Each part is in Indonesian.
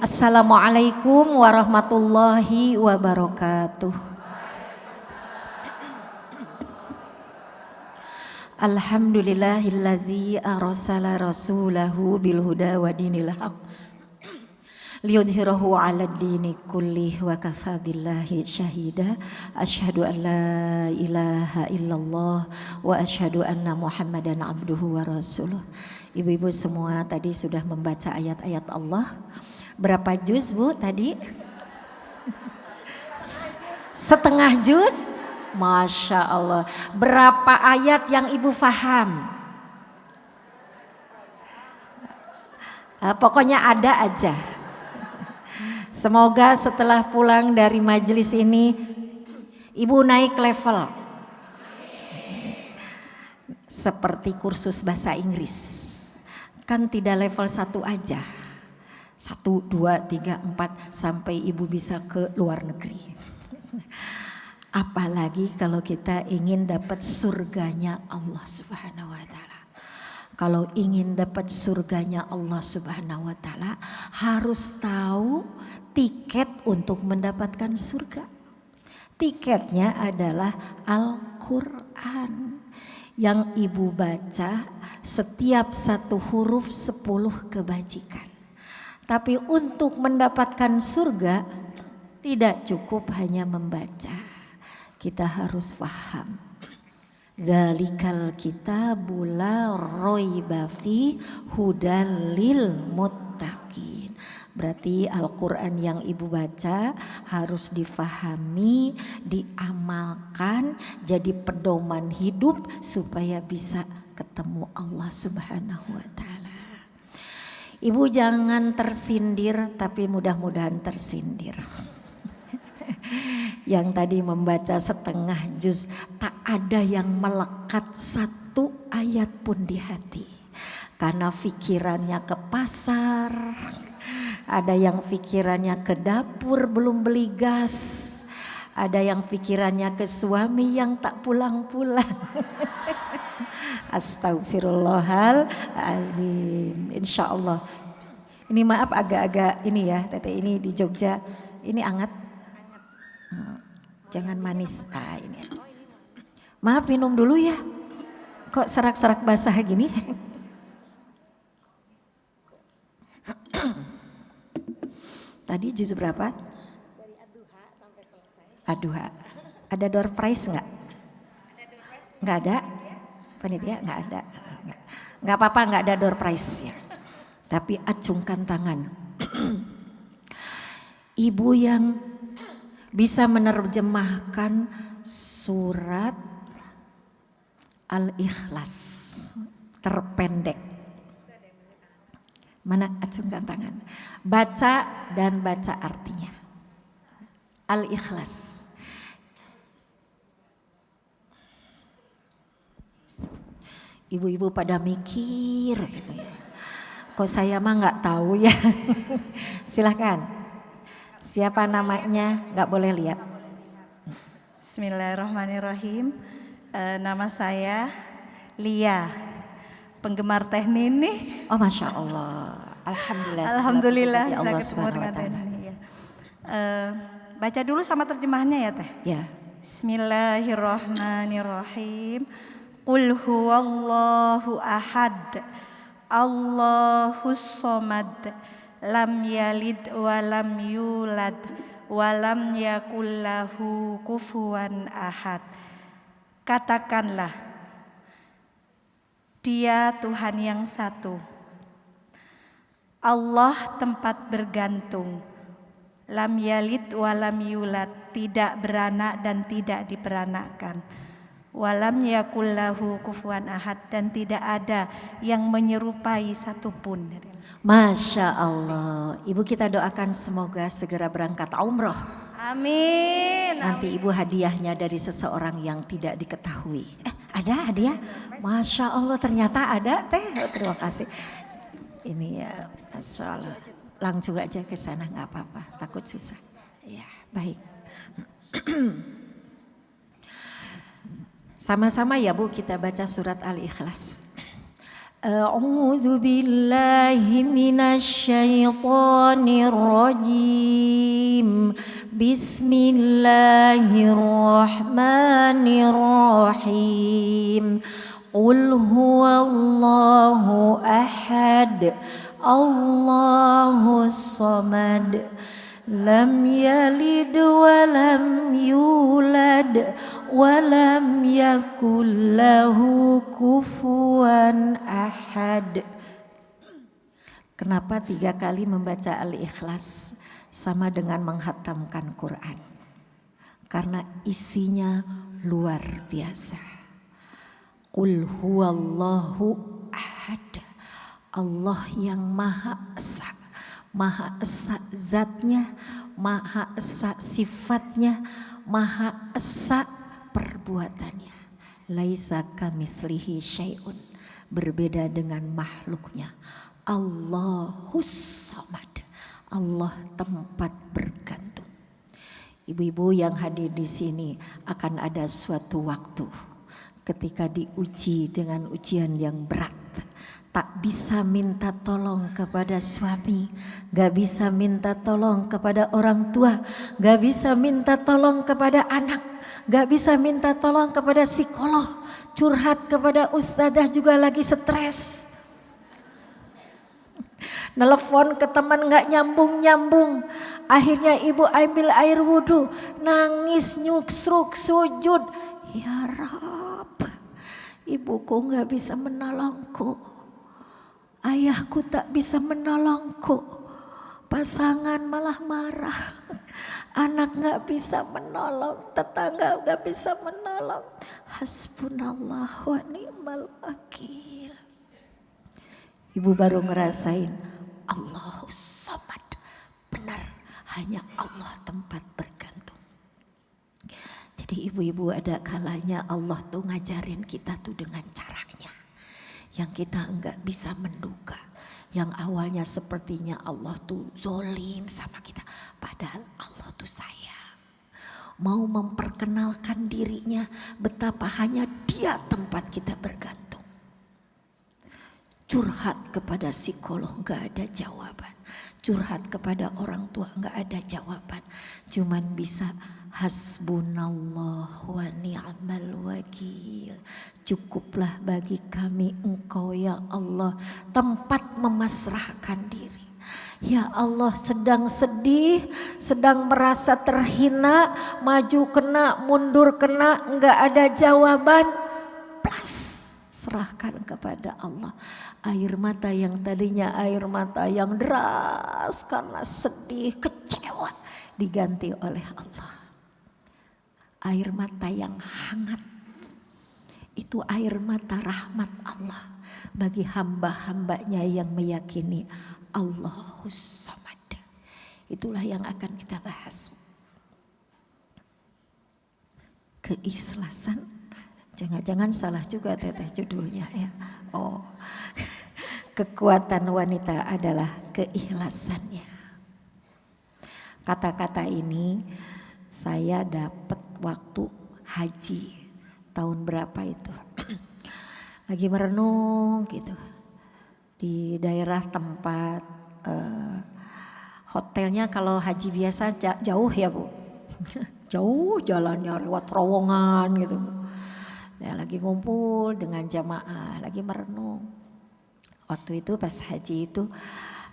Assalamualaikum warahmatullahi wabarakatuh. Alhamdulillahilladzi arsala rasulahu bil huda wa dinil haq liyudhhirahu 'alad dini kullih wa kafa billahi syahida. Asyhadu an la ilaha illallah wa asyhadu anna Muhammadan abduhu wa rasuluh. Ibu-ibu semua tadi sudah membaca ayat-ayat Allah. Berapa juz Bu tadi? Setengah juz? Masya Allah. Berapa ayat yang Ibu faham? Pokoknya ada aja. Semoga setelah pulang dari majelis ini Ibu naik level. Seperti kursus bahasa Inggris. Kan tidak level 1 aja. 1, 2, 3, 4 sampai Ibu bisa ke luar negeri. Apalagi kalau kita ingin dapat surganya Allah Subhanahu wa taala. Kalau ingin dapat surganya Allah Subhanahu wa taala harus tahu tiket untuk mendapatkan surga. Tiketnya adalah Al-Qur'an. Yang Ibu baca setiap satu huruf 10 kebajikan. Tapi untuk mendapatkan surga tidak cukup hanya membaca. Kita harus paham. Dzalikal kitabu la raiba fi hudal lil muttaqin. Berarti Al-Qur'an yang Ibu baca harus difahami, diamalkan, jadi pedoman hidup supaya bisa ketemu Allah Subhanahu wa taala. Ibu jangan tersindir, tapi mudah-mudahan tersindir. Yang tadi membaca setengah juz, tak ada yang melekat 1 ayat pun di hati. Karena pikirannya ke pasar, ada yang pikirannya ke dapur belum beli gas, ada yang pikirannya ke suami yang tak pulang-pulang. Astagfirullahaladzim. Insya Allah. Ini maaf agak-agak ini ya, Teteh ini di Jogja. Ini anget. Jangan manis. Ah ini aja. Maaf minum dulu ya. Kok serak-serak basah gini? Tadi juz berapa? Dari Ad-Duha sampai selesai. Ad-Duha. Ada door prize enggak? Enggak ada? Panitia nggak ada, nggak apa-apa, nggak ada door prize ya. Tapi acungkan tangan. Ibu yang bisa menerjemahkan surat Al-Ikhlas terpendek. Mana acungkan tangan. Baca dan baca artinya. Al-Ikhlas. Ibu-ibu pada mikir gitu ya. Kok saya mah nggak tahu ya. Silahkan. Siapa namanya? Nggak boleh lihat. Bismillahirrahmanirrahim. Nama saya Lia. Penggemar teh Nini. Oh Masya Allah. Alhamdulillah. Alhamdulillah Ya bisa Allah ketemu dengan teh SWT. Nini. Ya. Baca dulu sama terjemahannya ya teh. Ya. Bismillahirrahmanirrahim. Qul huwallahu ahad, Allahus somad, lam yalid wa lam yulad, wa lam yakul lahu kufuwan ahad. Katakanlah, Dia Tuhan yang satu. Allah tempat bergantung. Lam yalid wa lam yulad, tidak beranak dan tidak diperanakkan. Walam yakullahu kufuwan ahad, dan tidak ada yang menyerupai satupun. Masya Allah. Ibu kita doakan semoga segera berangkat umroh. Amin. Nanti ibu hadiahnya dari seseorang yang tidak diketahui. Ada hadiah? Masya Allah ternyata ada teh. Terima kasih. Ini ya Masya Allah. Langsung aja ke sana nggak apa-apa. Takut susah. Ya baik. Sama-sama ya Bu kita baca surat Al-Ikhlas. A'udzu billahi minasyaitonir rajim. Bismillahirrahmanirrahim. Qul huwallahu ahad. Allahus samad. Lam yalid wa lam yulad wa lam yakul lahu kufuwan ahad. Kenapa 3 kali membaca Al-Ikhlas sama dengan menghatamkan Quran? Karena isinya luar biasa. Qul huwallahu ahad. Allah yang Maha Esa. Maha Esa zatnya, Maha Esa sifatnya, Maha Esa perbuatannya. Laisa kamislihi syai'un. Berbeda dengan makhluknya. Allahus samad. Allah tempat bergantung. Ibu-ibu yang hadir di sini akan ada suatu waktu ketika diuji dengan ujian yang berat. Tak bisa minta tolong kepada suami, gak bisa minta tolong kepada orang tua, gak bisa minta tolong kepada anak, gak bisa minta tolong kepada psikolog, curhat kepada ustadzah juga lagi stres. Nelpon ke teman gak nyambung-nyambung, akhirnya ibu ambil air wudhu, nangis nyuksruk sujud. Ya Rab, ibuku gak bisa menolongku. Ayahku tak bisa menolongku, pasangan malah marah, anak gak bisa menolong, tetangga gak bisa menolong. Hasbunallah wa ni'mal wakil. Ibu baru ngerasain Allahus samad. Benar, hanya Allah tempat bergantung. Jadi ibu-ibu ada kalanya Allah tuh ngajarin kita tuh dengan caranya yang kita enggak bisa menduga. Yang awalnya sepertinya Allah tuh zolim sama kita. Padahal Allah tuh sayang. Mau memperkenalkan dirinya betapa hanya Dia tempat kita bergantung. Curhat kepada psikolog enggak ada jawaban. Curhat kepada orang tua enggak ada jawaban. Cuman bisa hasbunallah wa ni'mal wakil. Cukuplah bagi kami Engkau ya Allah, tempat memasrahkan diri. Ya Allah, sedang sedih, sedang merasa terhina, maju kena, mundur kena, enggak ada jawaban. Plus serahkan kepada Allah. Air mata yang tadinya air mata yang deras karena sedih, kecewa, diganti oleh Allah. Air mata yang hangat, itu air mata rahmat Allah bagi hamba-hambanya yang meyakini Allahus samad. Itulah yang akan kita bahas. Keikhlasan, jangan-jangan salah juga teteh judulnya ya. Oh, kekuatan wanita adalah keikhlasannya. Kata-kata ini saya dapat waktu haji tahun berapa itu. Lagi merenung gitu di daerah tempat hotelnya. Kalau haji biasa jauh ya Bu, jauh jalannya lewat terowongan gitu. Ya, lagi ngumpul dengan jamaah, lagi merenung. Waktu itu pas haji itu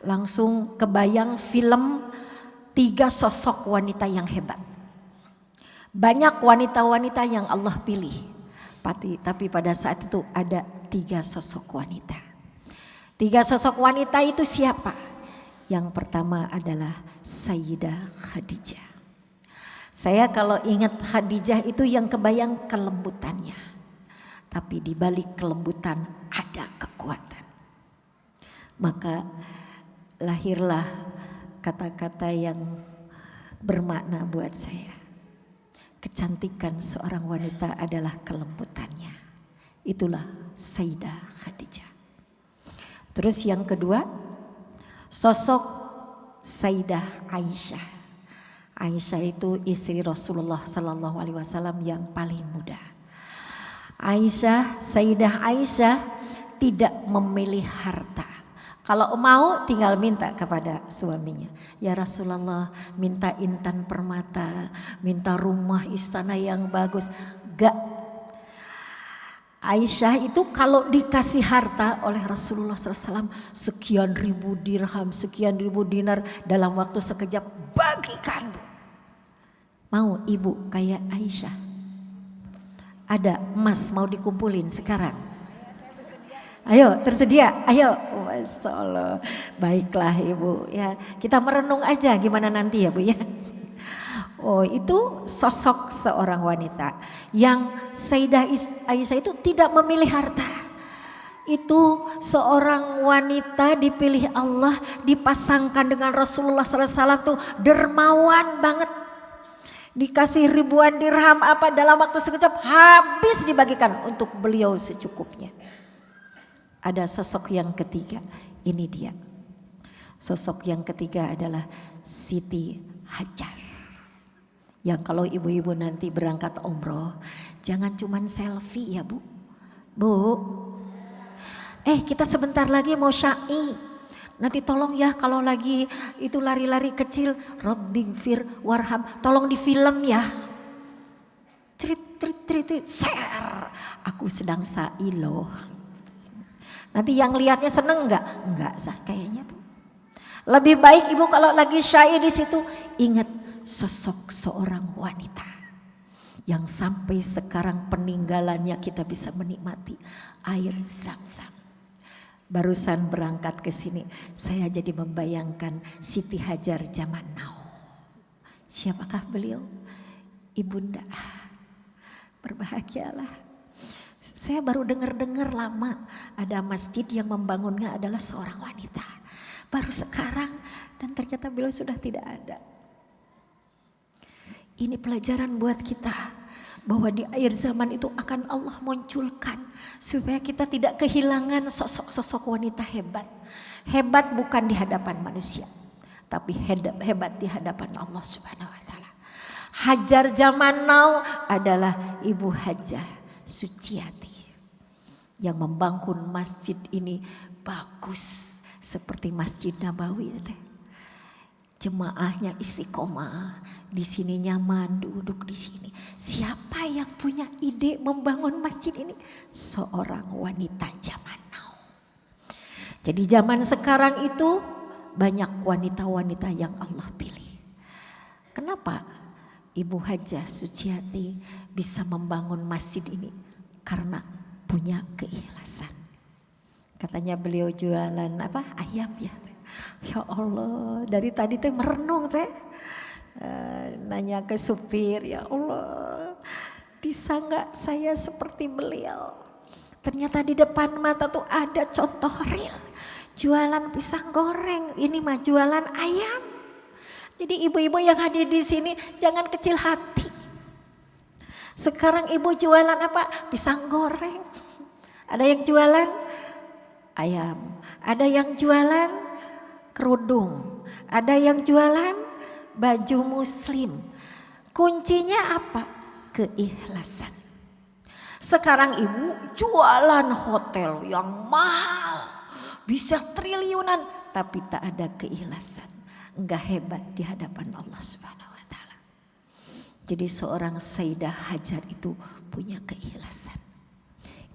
langsung kebayang film 3 sosok wanita yang hebat. Banyak wanita-wanita yang Allah pilih, tapi pada saat itu ada 3 sosok wanita. 3 sosok wanita itu siapa? Yang pertama adalah Sayyidah Khadijah. Saya kalau ingat Khadijah itu yang kebayang kelembutannya, tapi di balik kelembutan ada kekuatan. Maka lahirlah kata-kata yang bermakna buat saya. Kecantikan seorang wanita adalah kelembutannya. Itulah Sayyidah Khadijah. Terus yang kedua, sosok Sayyidah Aisyah. Aisyah itu istri Rasulullah Sallallahu Alaihi Wasallam yang paling muda. Aisyah, Sayyidah Aisyah tidak memilih harta. Kalau mau tinggal minta kepada suaminya. Ya Rasulullah, minta intan permata, minta rumah istana yang bagus. Gak. Aisyah itu kalau dikasih harta oleh Rasulullah SAW sekian ribu dirham, sekian ribu dinar dalam waktu sekejap bagikan. Mau ibu kayak Aisyah? Ada emas mau dikumpulin sekarang? Ayo tersedia, ayo. Masya Allah. Baiklah ibu ya. Kita merenung aja gimana nanti ya bu ya. Oh itu sosok seorang wanita yang Sayyidah Aisyah itu tidak memilih harta. Itu seorang wanita dipilih Allah, dipasangkan dengan Rasulullah SAW tuh dermawan banget. Dikasih ribuan dirham apa dalam waktu sekejap habis dibagikan untuk beliau secukupnya. Ada sosok yang ketiga, ini dia. Sosok yang ketiga adalah Siti Hajar. Yang kalau ibu-ibu nanti berangkat umroh, jangan cuman selfie ya bu. Bu, kita sebentar lagi mau syai. Nanti tolong ya kalau lagi itu lari-lari kecil, Rabbighfir warham, tolong di film ya. Cerit, share. Aku sedang syai loh. Nanti yang lihatnya seneng nggak? Enggak sah kayaknya bu. Lebih baik ibu kalau lagi syai di situ ingat sosok seorang wanita yang sampai sekarang peninggalannya kita bisa menikmati air Zam-Zam. Barusan berangkat ke sini saya jadi membayangkan Siti Hajar zaman now. Siapakah beliau? Ibunda. Berbahagialah. Saya baru dengar lama ada masjid yang membangunnya adalah seorang wanita. Baru sekarang dan ternyata beliau sudah tidak ada. Ini pelajaran buat kita bahwa di akhir zaman itu akan Allah munculkan supaya kita tidak kehilangan sosok-sosok wanita hebat. Hebat bukan di hadapan manusia, tapi hebat di hadapan Allah Subhanahu wa taala. Hajar zaman now adalah Ibu Hajah Suciati yang membangun masjid ini bagus seperti Masjid Nabawi. Jemaahnya istiqomah, di sini nyaman duduk di sini. Siapa yang punya ide membangun masjid ini? Seorang wanita zaman now. Jadi zaman sekarang itu banyak wanita-wanita yang Allah pilih. Kenapa Ibu Hajah Suciati bisa membangun masjid ini? Karena punya keikhlasan. Katanya beliau jualan apa? Ayam ya. Ya Allah, dari tadi teh merenung teh. Nanya ke supir, ya Allah, bisa nggak saya seperti beliau? Ternyata di depan mata tuh ada contoh real. Jualan pisang goreng, ini mah jualan ayam. Jadi ibu-ibu yang hadir di sini jangan kecil hati. Sekarang ibu jualan apa? Pisang goreng. Ada yang jualan ayam. Ada yang jualan kerudung. Ada yang jualan baju muslim. Kuncinya apa? Keikhlasan. Sekarang ibu jualan hotel yang mahal. Bisa triliunan. Tapi tak ada keikhlasan. Enggak hebat di hadapan Allah Subhanahu wa taala. Jadi seorang Sayyidah Hajar itu punya keikhlasan.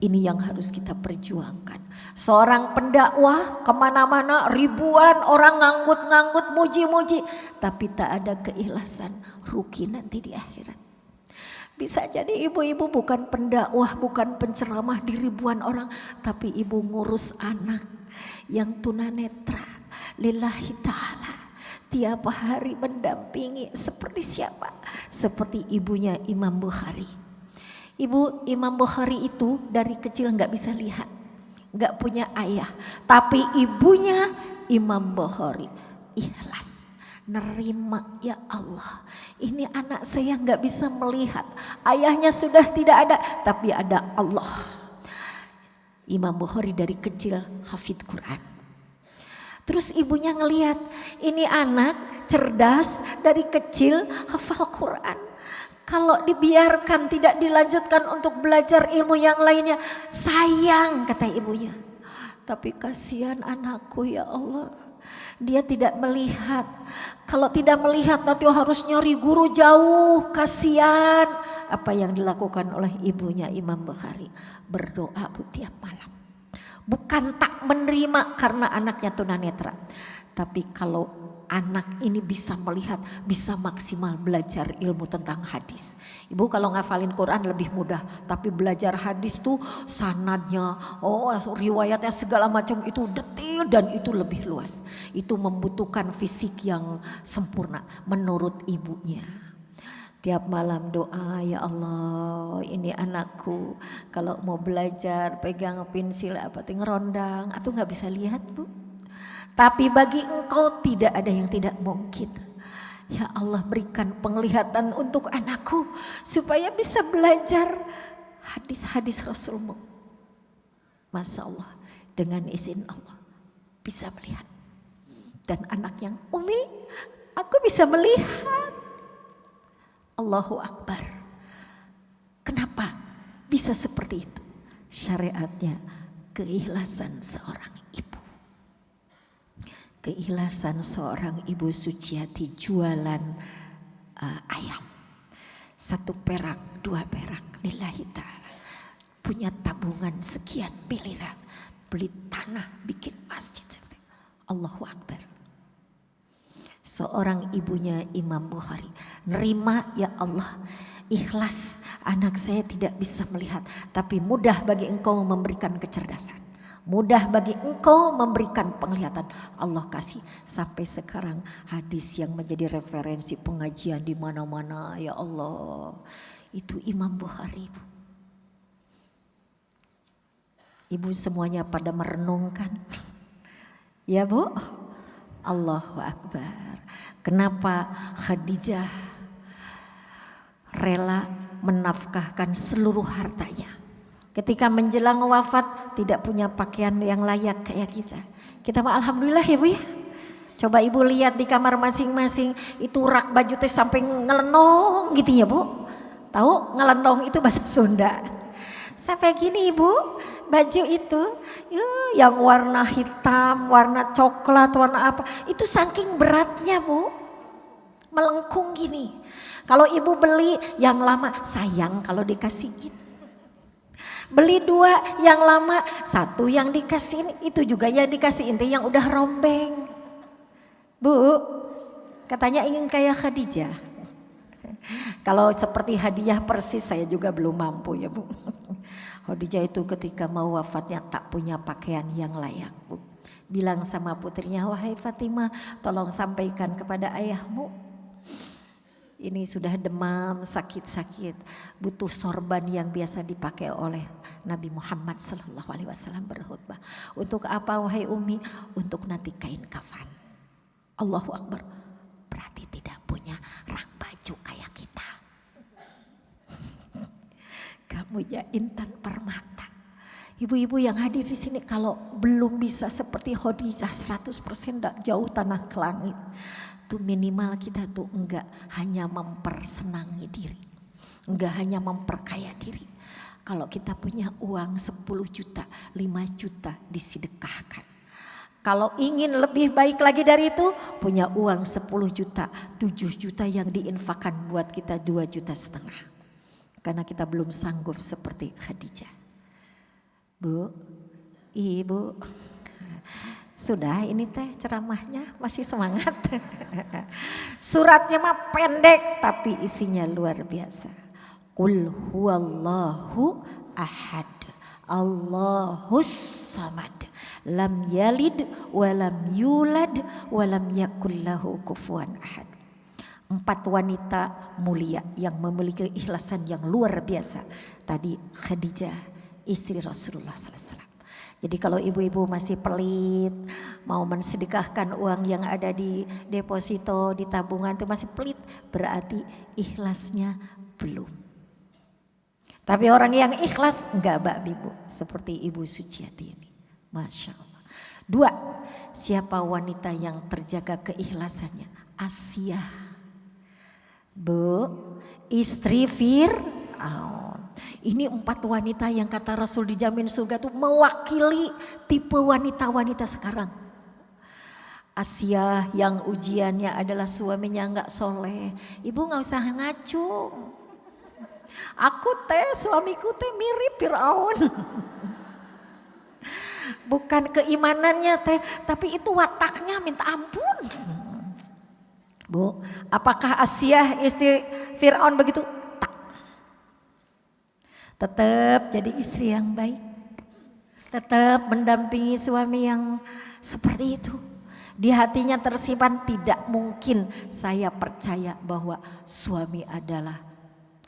Ini yang harus kita perjuangkan. Seorang pendakwah kemana-mana ribuan orang nganggut-nganggut muji-muji. Tapi tak ada keikhlasan, rugi nanti di akhirat. Bisa jadi ibu-ibu bukan pendakwah, bukan penceramah di ribuan orang. Tapi ibu ngurus anak yang tunanetra lillahi ta'ala. Tiap hari mendampingi seperti siapa? Seperti ibunya Imam Bukhari. Ibu Imam Bukhari itu dari kecil nggak bisa lihat, nggak punya ayah. Tapi ibunya Imam Bukhari ikhlas, nerima, ya Allah. Ini anak saya nggak bisa melihat, ayahnya sudah tidak ada, tapi ada Allah. Imam Bukhari dari kecil hafid Quran. Terus ibunya ngelihat ini anak cerdas dari kecil hafal Quran. Kalau dibiarkan tidak dilanjutkan untuk belajar ilmu yang lainnya, sayang kata ibunya. Tapi kasihan anakku ya Allah. Dia tidak melihat. Kalau tidak melihat nanti harus nyari guru jauh. Kasihan. Apa yang dilakukan oleh ibunya Imam Bukhari. Berdoa tiap malam. Bukan tak menerima karena anaknya tunanetra. Tapi kalau anak ini bisa melihat, bisa maksimal belajar ilmu tentang hadis. Ibu kalau ngafalin Quran lebih mudah, tapi belajar hadis tuh sanadnya, riwayatnya segala macam itu detail dan itu lebih luas. Itu membutuhkan fisik yang sempurna menurut ibunya. Tiap malam doa, ya Allah ini anakku kalau mau belajar pegang pensil ngerondang atau nggak bisa lihat Bu. Tapi bagi Engkau tidak ada yang tidak mungkin. Ya Allah berikan penglihatan untuk anakku supaya bisa belajar hadis-hadis Rasulmu. Masya Allah dengan izin Allah bisa melihat. Dan anak yang Umi aku bisa melihat. Allahu Akbar. Kenapa bisa seperti itu? Syariatnya keikhlasan seorang ibu. Keikhlasan seorang ibu Suciati jualan ayam. 1 perak, 2 perak lillahi ta'ala. Punya tabungan sekian miliar. Beli tanah, bikin masjid. Allahu Akbar. Seorang ibunya Imam Bukhari. Nerima ya Allah. Ikhlas anak saya tidak bisa melihat. Tapi mudah bagi Engkau memberikan kecerdasan. Mudah bagi Engkau memberikan penglihatan. Allah kasih sampai sekarang hadis yang menjadi referensi pengajian di mana-mana ya Allah. Itu Imam Bukhari. Ibu semuanya pada merenungkan. Ya Bu? Allahu Akbar. Kenapa Khadijah rela menafkahkan seluruh hartanya? Ketika menjelang wafat tidak punya pakaian yang layak kayak kita. Kita mah alhamdulillah ya Bu ya. Coba Ibu lihat di kamar masing-masing itu rak baju teh sampai ngelenong gitu ya Bu. Tahu ngelenong itu bahasa Sunda. Sampai gini Ibu, baju itu yang warna hitam, warna coklat, warna apa. Itu saking beratnya Bu. Melengkung gini. Kalau Ibu beli yang lama sayang kalau dikasihin. Beli 2 yang lama, 1 yang dikasihin, itu juga yang dikasihin yang udah rombeng. Bu, katanya ingin kayak Khadijah. Kalau seperti hadiah persis saya juga belum mampu ya Bu. Khadijah itu ketika mau wafatnya tak punya pakaian yang layak Bu. Bilang sama putrinya, wahai Fatimah tolong sampaikan kepada ayahmu. Ini sudah demam, sakit-sakit, butuh sorban yang biasa dipakai oleh Nabi Muhammad SAW berkhutbah. Untuk apa wahai Umi? Untuk nanti kain kafan. Allahu Akbar. Berarti tidak punya rak baju kayak kita. Kamu ya Intan Permata. Ibu-ibu yang hadir di sini kalau belum bisa seperti Khadijah 100% jauh tanah ke langit. Tuh minimal kita tuh enggak hanya mempersenangi diri. Enggak hanya memperkaya diri. Kalau kita punya uang 10 juta, 5 juta disedekahkan. Kalau ingin lebih baik lagi dari itu, punya uang 10 juta, 7 juta yang diinfakkan buat kita 2,5 juta. Karena kita belum sanggup seperti Khadijah. Bu, Ibu. Sudah ini teh ceramahnya masih semangat. Suratnya mah pendek tapi isinya luar biasa. Qul huwallahu ahad. Allahus samad. Lam yalid walam yulad walam yakullahu kufuwan ahad. 4 wanita mulia yang memiliki ikhlasan yang luar biasa. Tadi Khadijah istri Rasulullah SAW. Jadi kalau ibu-ibu masih pelit, mau mensedekahkan uang yang ada di deposito, di tabungan itu masih pelit, berarti ikhlasnya belum. Tapi orang yang ikhlas enggak Mbak Bibu, seperti Ibu Suciati ini. Masya Allah. 2, siapa wanita yang terjaga keikhlasannya? Asia. Bu, istri Fir'aun. Ini 4 wanita yang kata Rasul dijamin surga tuh mewakili tipe wanita-wanita sekarang. Asia yang ujiannya adalah suaminya nggak soleh. Ibu nggak usah ngacung. Aku suamiku mirip Firaun. Bukan keimanannya tapi itu wataknya minta ampun. Bu, apakah Asia istri Firaun begitu? Tak. Tetap jadi istri yang baik. Tetap mendampingi suami yang seperti itu. Di hatinya tersimpan, tidak mungkin saya percaya bahwa suami adalah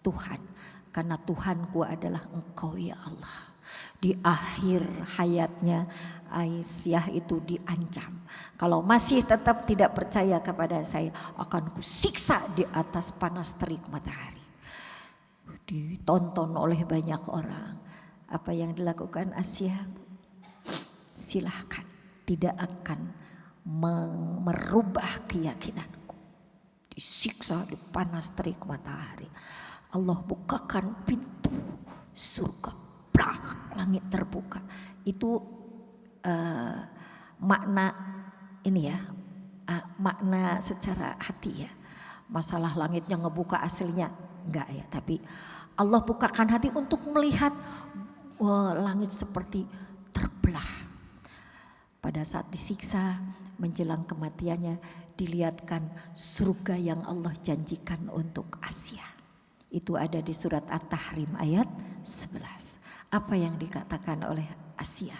Tuhan. Karena Tuhanku adalah Engkau ya Allah. Di akhir hayatnya Aisyah itu diancam. Kalau masih tetap tidak percaya kepada saya, akan kusiksa di atas panas terik matahari. Ditonton oleh banyak orang. Apa yang dilakukan Aisyah? Silahkan, tidak akan merubah keyakinanku. Disiksa di panas terik matahari. Allah bukakan pintu surga, plak, langit terbuka. Itu makna ini ya, makna secara hati ya. Masalah langitnya ngebuka aslinya enggak ya, tapi Allah bukakan hati untuk melihat langit seperti terbelah. Pada saat disiksa menjelang kematiannya, dilihatkan surga yang Allah janjikan untuk Asia. Itu ada di surat At-Tahrim ayat 11. Apa yang dikatakan oleh Asia?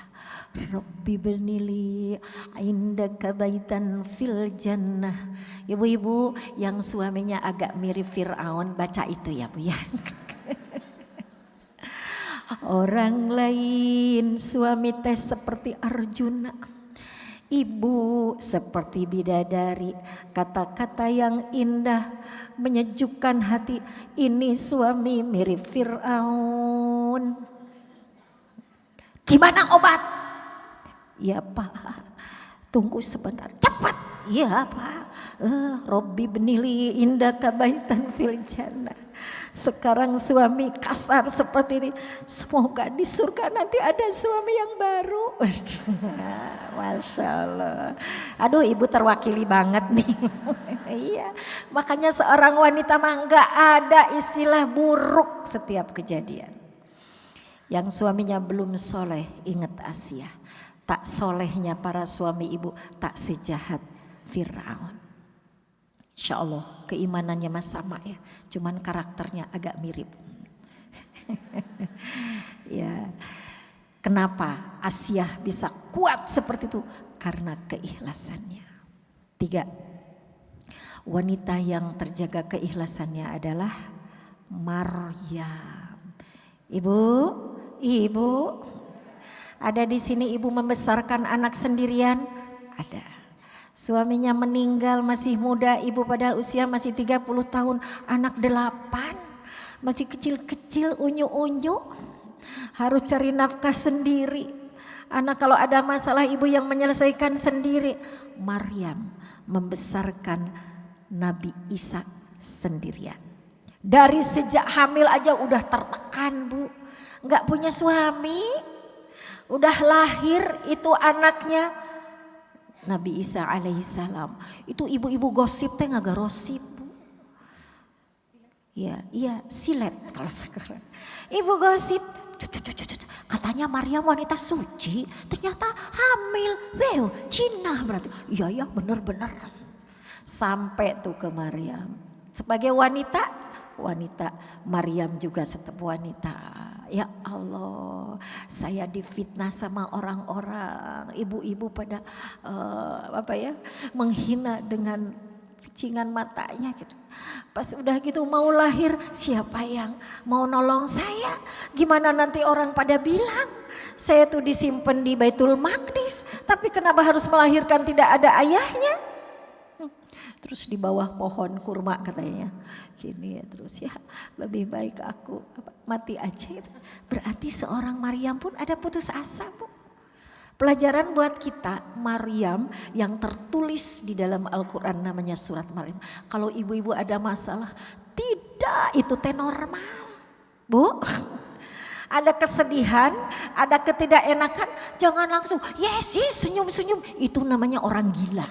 Rabbi bernili indaka baitan fil jannah. Ibu-ibu yang suaminya agak mirip Firaun, baca itu ya Bu ya. Orang lain suami seperti Arjuna, ibu seperti bidadari, kata-kata yang indah menyejukkan hati. Ini suami mirip Firaun. Gimana obat? Ya Pak, tunggu sebentar, cepat. Ya Pak, Robbi benili indaka baitan fil jannah. Sekarang suami kasar seperti ini, semoga di surga nanti ada suami yang baru. Masya Allah. Aduh, ibu terwakili banget nih. Iya, makanya seorang wanita mah nggak ada istilah buruk setiap kejadian. Yang suaminya belum soleh, ingat Asia. Tak solehnya para suami ibu, tak sejahat Firaun. Insya Allah keimanannya mas sama ya, cuman karakternya agak mirip. Ya, kenapa Asia bisa kuat seperti itu? Karena keikhlasannya. 3, wanita yang terjaga keikhlasannya adalah Maryam. Ibu, ada di sini ibu membesarkan anak sendirian? Ada. Suaminya meninggal masih muda, ibu padahal usia masih 30 tahun, anak 8, masih kecil-kecil, unyu-unyu, harus cari nafkah sendiri. Anak kalau ada masalah ibu yang menyelesaikan sendiri. Maryam membesarkan Nabi Isa sendirian. Dari sejak hamil aja udah tertekan Bu, gak punya suami, udah lahir itu anaknya. Nabi Isa alaihissalam. Itu ibu-ibu gosip nggak gosip Bu. Iya silet kalau sekarang. Ibu gosip, katanya Maryam wanita suci, ternyata hamil. Wow, Cina berarti. Iya benar-benar. Sampai tuh ke Maryam. Sebagai wanita Maryam juga tetap wanita. Ya Allah, saya difitnah sama orang-orang, ibu-ibu pada menghina dengan picingan matanya gitu. Pas udah gitu mau lahir, siapa yang mau nolong saya? Gimana nanti orang pada bilang saya tuh disimpan di Baitul Maqdis, tapi kenapa harus melahirkan tidak ada ayahnya? Terus di bawah pohon kurma katanya gini ya, terus ya lebih baik aku mati aja. Berarti seorang Maryam pun ada putus asa Bu. Pelajaran buat kita, Maryam yang tertulis di dalam Al-Quran namanya surat Maryam. Kalau ibu-ibu ada masalah, tidak itu normal Bu. Ada kesedihan, ada ketidakenakan, jangan langsung yes senyum-senyum. Itu namanya orang gila.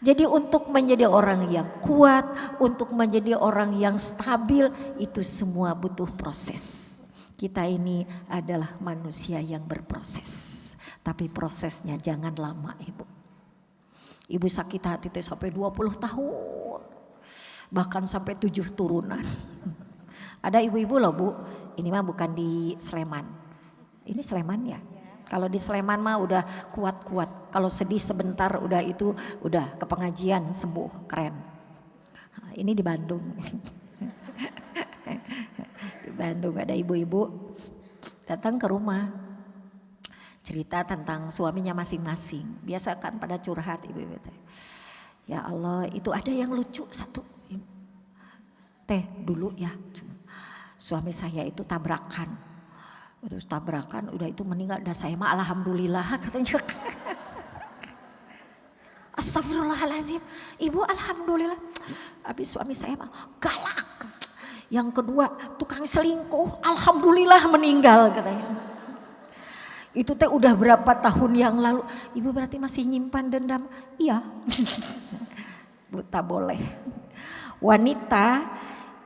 Jadi untuk menjadi orang yang kuat, untuk menjadi orang yang stabil, itu semua butuh proses. Kita ini adalah manusia yang berproses. Tapi prosesnya jangan lama Ibu. Ibu sakit hati itu sampai 20 tahun. Bahkan sampai 7 turunan. Ada ibu-ibu loh Bu, ini mah bukan di Sleman. Ini Sleman ya? Kalau di Sleman mah udah kuat-kuat. Kalau sedih sebentar udah itu udah ke pengajian sembuh, keren. Ini di Bandung. Di Bandung ada ibu-ibu datang ke rumah. Cerita tentang suaminya masing-masing. Biasa kan pada curhat ibu-ibu teh. Ya Allah, itu ada yang lucu satu. Teh dulu ya. Suami saya itu tabrakan. Terus tabrakan udah itu meninggal, dan saya mah alhamdulillah katanya. Astagfirullahaladzim, Ibu alhamdulillah. Habis suami saya mah galak. Yang kedua tukang selingkuh, alhamdulillah meninggal katanya. Itu teh udah berapa tahun yang lalu. Ibu berarti masih nyimpan dendam? Iya. Bu, tak boleh. Wanita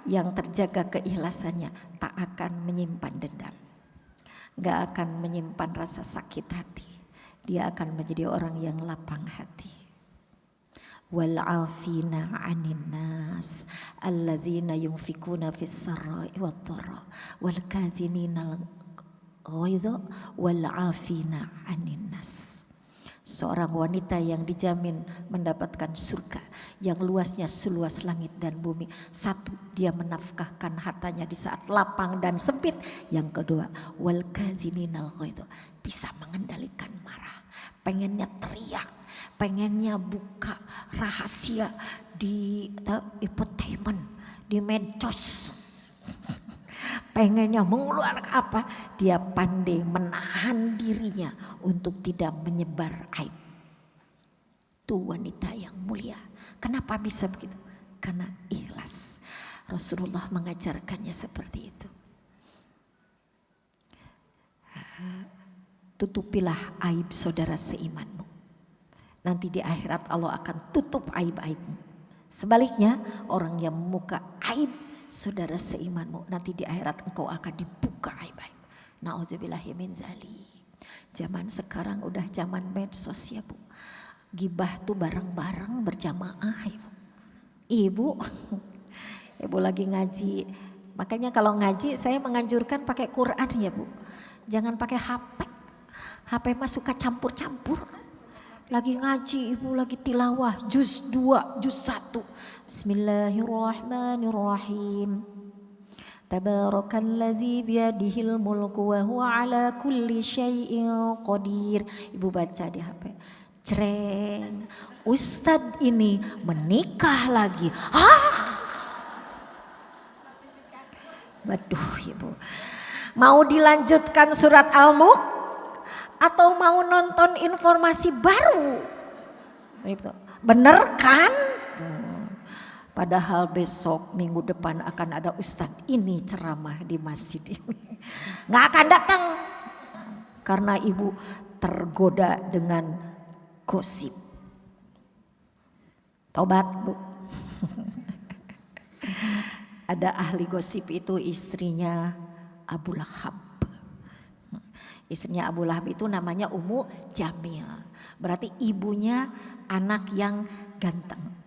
yang terjaga keikhlasannya tak akan menyimpan dendam. Gak akan menyimpan rasa sakit hati. Dia akan menjadi orang yang lapang hati. Wal afina 'anil nas alladzina yunfikuna fis sarai wad dharra wal kadhiminal ghaidha wal afina 'anil nas. Seorang wanita yang dijamin mendapatkan surga yang luasnya seluas langit dan bumi. Satu, dia menafkahkan hartanya di saat lapang dan sempit. Yang kedua, wal kadhiminal ghaidha, bisa mengendalikan marah. Pengennya teriak, pengennya buka rahasia di infotainment, di medsos. Pengennya mengeluarkan apa, dia pandai menahan dirinya untuk tidak menyebar aib. Itu wanita yang mulia. Kenapa bisa begitu? Karena ikhlas. Rasulullah mengajarkannya seperti itu. Tutupilah aib saudara seimanmu. Nanti di akhirat Allah akan tutup aib-aibmu. Sebaliknya orang yang membuka aib saudara seimanmu, nanti di akhirat engkau akan dibuka aib-aib. Na'udzubillahi min dzalik. Zaman sekarang udah zaman medsos ya Bu. Gibah tuh bareng-bareng berjamaah Ibu. Ibu lagi ngaji. Makanya kalau ngaji saya menganjurkan pakai Quran ya Bu. Jangan pakai HP. HP mah suka campur-campur. Lagi ngaji Ibu, lagi tilawah juz 2, juz 1. Bismillahirrahmanirrahim. Tabarakalladzi biyadihil mulku wa huwa ala kulli syai'in qadir. Ibu baca di HP. Jreng, Ustadz ini menikah lagi. Waduh Ibu. Mau dilanjutkan surat Al-Mulk atau mau nonton informasi baru? Bener kan? Padahal besok minggu depan akan ada Ustadz ini ceramah di masjid ini. Gak akan datang. Karena Ibu tergoda dengan gosip. Tobat Bu. Ada ahli gosip itu istrinya Abu Lahab. Istrinya Abu Lahab itu namanya Ummu Jamil. Berarti ibunya anak yang ganteng.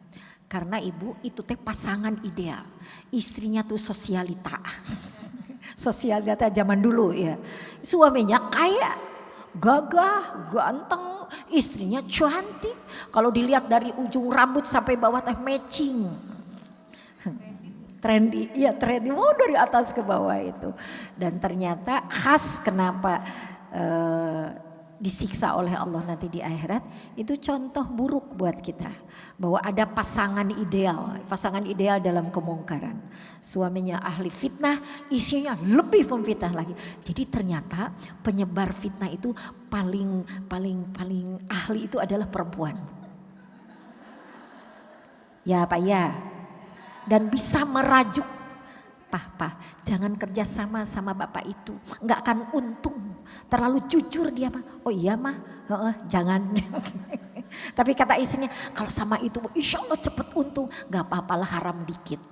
Karena ibu itu teh pasangan ideal. Istrinya tuh sosialita. Sosialita zaman dulu ya. Suaminya kaya, gagah, ganteng. Istrinya cantik. Kalau dilihat dari ujung rambut sampai bawah teh matching. Trendy, ya trendy. Mau dari atas ke bawah itu. Dan ternyata khas kenapa disiksa oleh Allah nanti di akhirat, itu contoh buruk buat kita. Bahwa ada pasangan ideal dalam kemungkaran. Suaminya ahli fitnah, istrinya lebih memfitnah lagi. Jadi ternyata penyebar fitnah itu paling ahli itu adalah perempuan. Ya Pak ya. Dan bisa merajuk Pah, jangan kerja sama bapak itu, nggak akan untung. Terlalu jujur dia mah. Oh iya mah, jangan. Tapi kata istrinya, kalau sama itu insya Allah cepet untung, nggak apa-apalah haram dikit.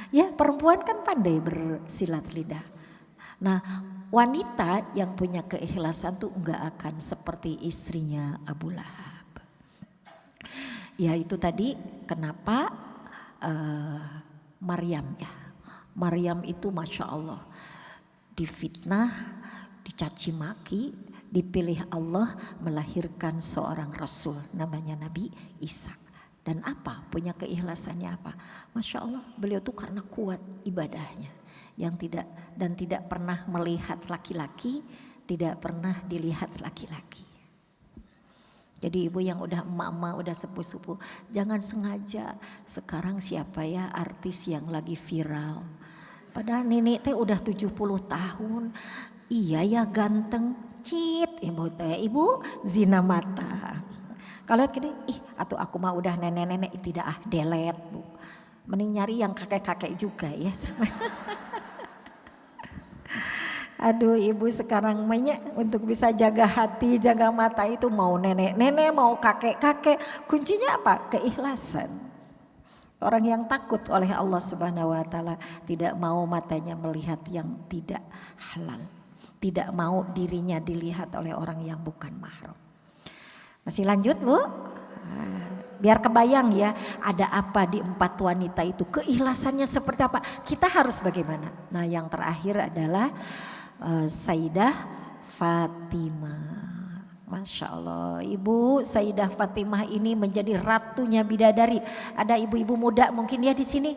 Ya perempuan kan pandai bersilat lidah. Nah wanita yang punya keikhlasan tuh nggak akan seperti istrinya Abu Lahab. Ya itu tadi kenapa Maryam ya. Maryam itu Masya Allah difitnah, dicaci maki, dipilih Allah melahirkan seorang Rasul namanya Nabi Isa. Dan apa? Punya keikhlasannya apa? Masya Allah beliau tuh karena kuat ibadahnya. Yang tidak pernah melihat laki-laki, tidak pernah dilihat laki-laki. Jadi ibu yang udah emak-emak, udah sepuh-sepuh, jangan sengaja sekarang siapa ya artis yang lagi viral. Padahal nenek teh udah 70 tahun, iya ya ganteng, cit ibu teh, ibu zina mata. Kalau gini, atau aku mah udah nenek-nenek, tidak delete bu. Mending nyari yang kakek-kakek juga ya. Aduh ibu sekarang banyak untuk bisa jaga hati, jaga mata itu mau nenek-nenek, mau kakek-kakek. Kuncinya apa? Keikhlasan. Orang yang takut oleh Allah Subhanahu wa taala tidak mau matanya melihat yang tidak halal. Tidak mau dirinya dilihat oleh orang yang bukan mahram. Masih lanjut bu? Biar kebayang ya ada apa di 4 wanita itu. Keikhlasannya seperti apa? Kita harus bagaimana? Nah yang terakhir adalah Sayyidah Fatimah. Masya Allah, Ibu Sayyidah Fatimah ini menjadi ratunya bidadari. Ada ibu-ibu muda mungkin ya di sini,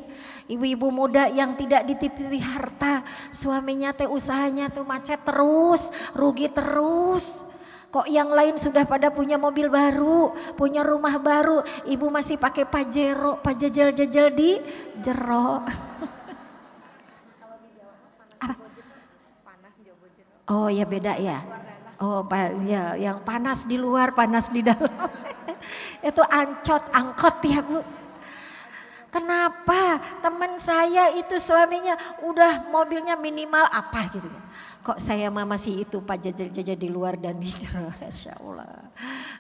ibu-ibu muda yang tidak dititipi harta, suaminya teh usahanya tuh macet terus, rugi terus. Kok yang lain sudah pada punya mobil baru, punya rumah baru, ibu masih pakai Pajero, pajajal-jajal di jero. Oh ya beda ya. Oh ya yang panas di luar, panas di dalam. Itu angkot ya bu. Kenapa teman saya itu suaminya udah mobilnya minimal apa gitu ya. Kok saya masih itu jajah di luar dan di jero. Insya Allah.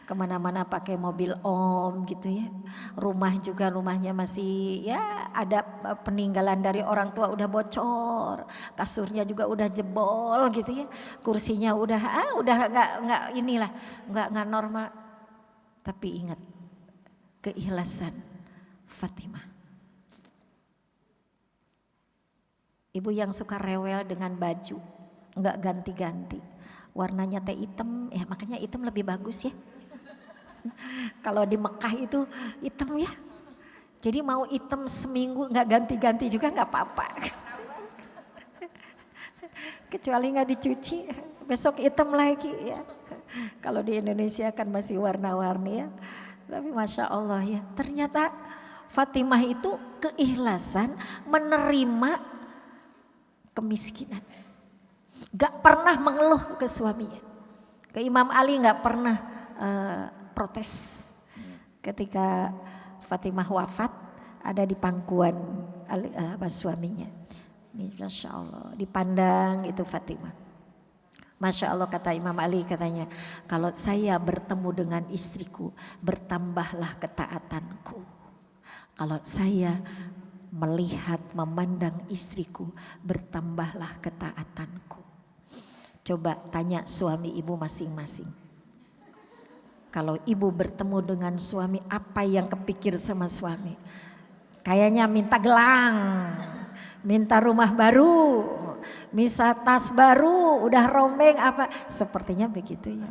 Kemana-mana pakai mobil om gitu ya. Rumah juga rumahnya masih ya ada peninggalan dari orang tua udah bocor. Kasurnya juga udah jebol gitu ya. Kursinya udah nggak inilah nggak normal. Tapi ingat keikhlasan Fatimah. Ibu yang suka rewel dengan baju, nggak ganti-ganti, warnanya teh hitam, ya makanya hitam lebih bagus ya. Kalau di Mekah itu hitam ya, jadi mau hitam seminggu nggak ganti-ganti juga nggak apa-apa. Kecuali nggak dicuci, besok hitam lagi ya. Kalau di Indonesia kan masih warna-warni ya, tapi Masya Allah ya, ternyata Fatimah itu keikhlasan menerima kemiskinan. Gak pernah mengeluh ke suaminya. Ke Imam Ali gak pernah protes. Ketika Fatimah wafat ada di pangkuan suaminya. Masya Allah dipandang itu Fatimah. Masya Allah kata Imam Ali katanya, kalau saya bertemu dengan istriku bertambahlah ketaatanku. Kalau saya melihat, memandang istriku, bertambahlah ketaatanku. Coba tanya suami ibu masing-masing. Kalau ibu bertemu dengan suami, apa yang kepikir sama suami? Kayaknya minta gelang, minta rumah baru, minta tas baru, udah rombeng apa. Sepertinya begitu ya.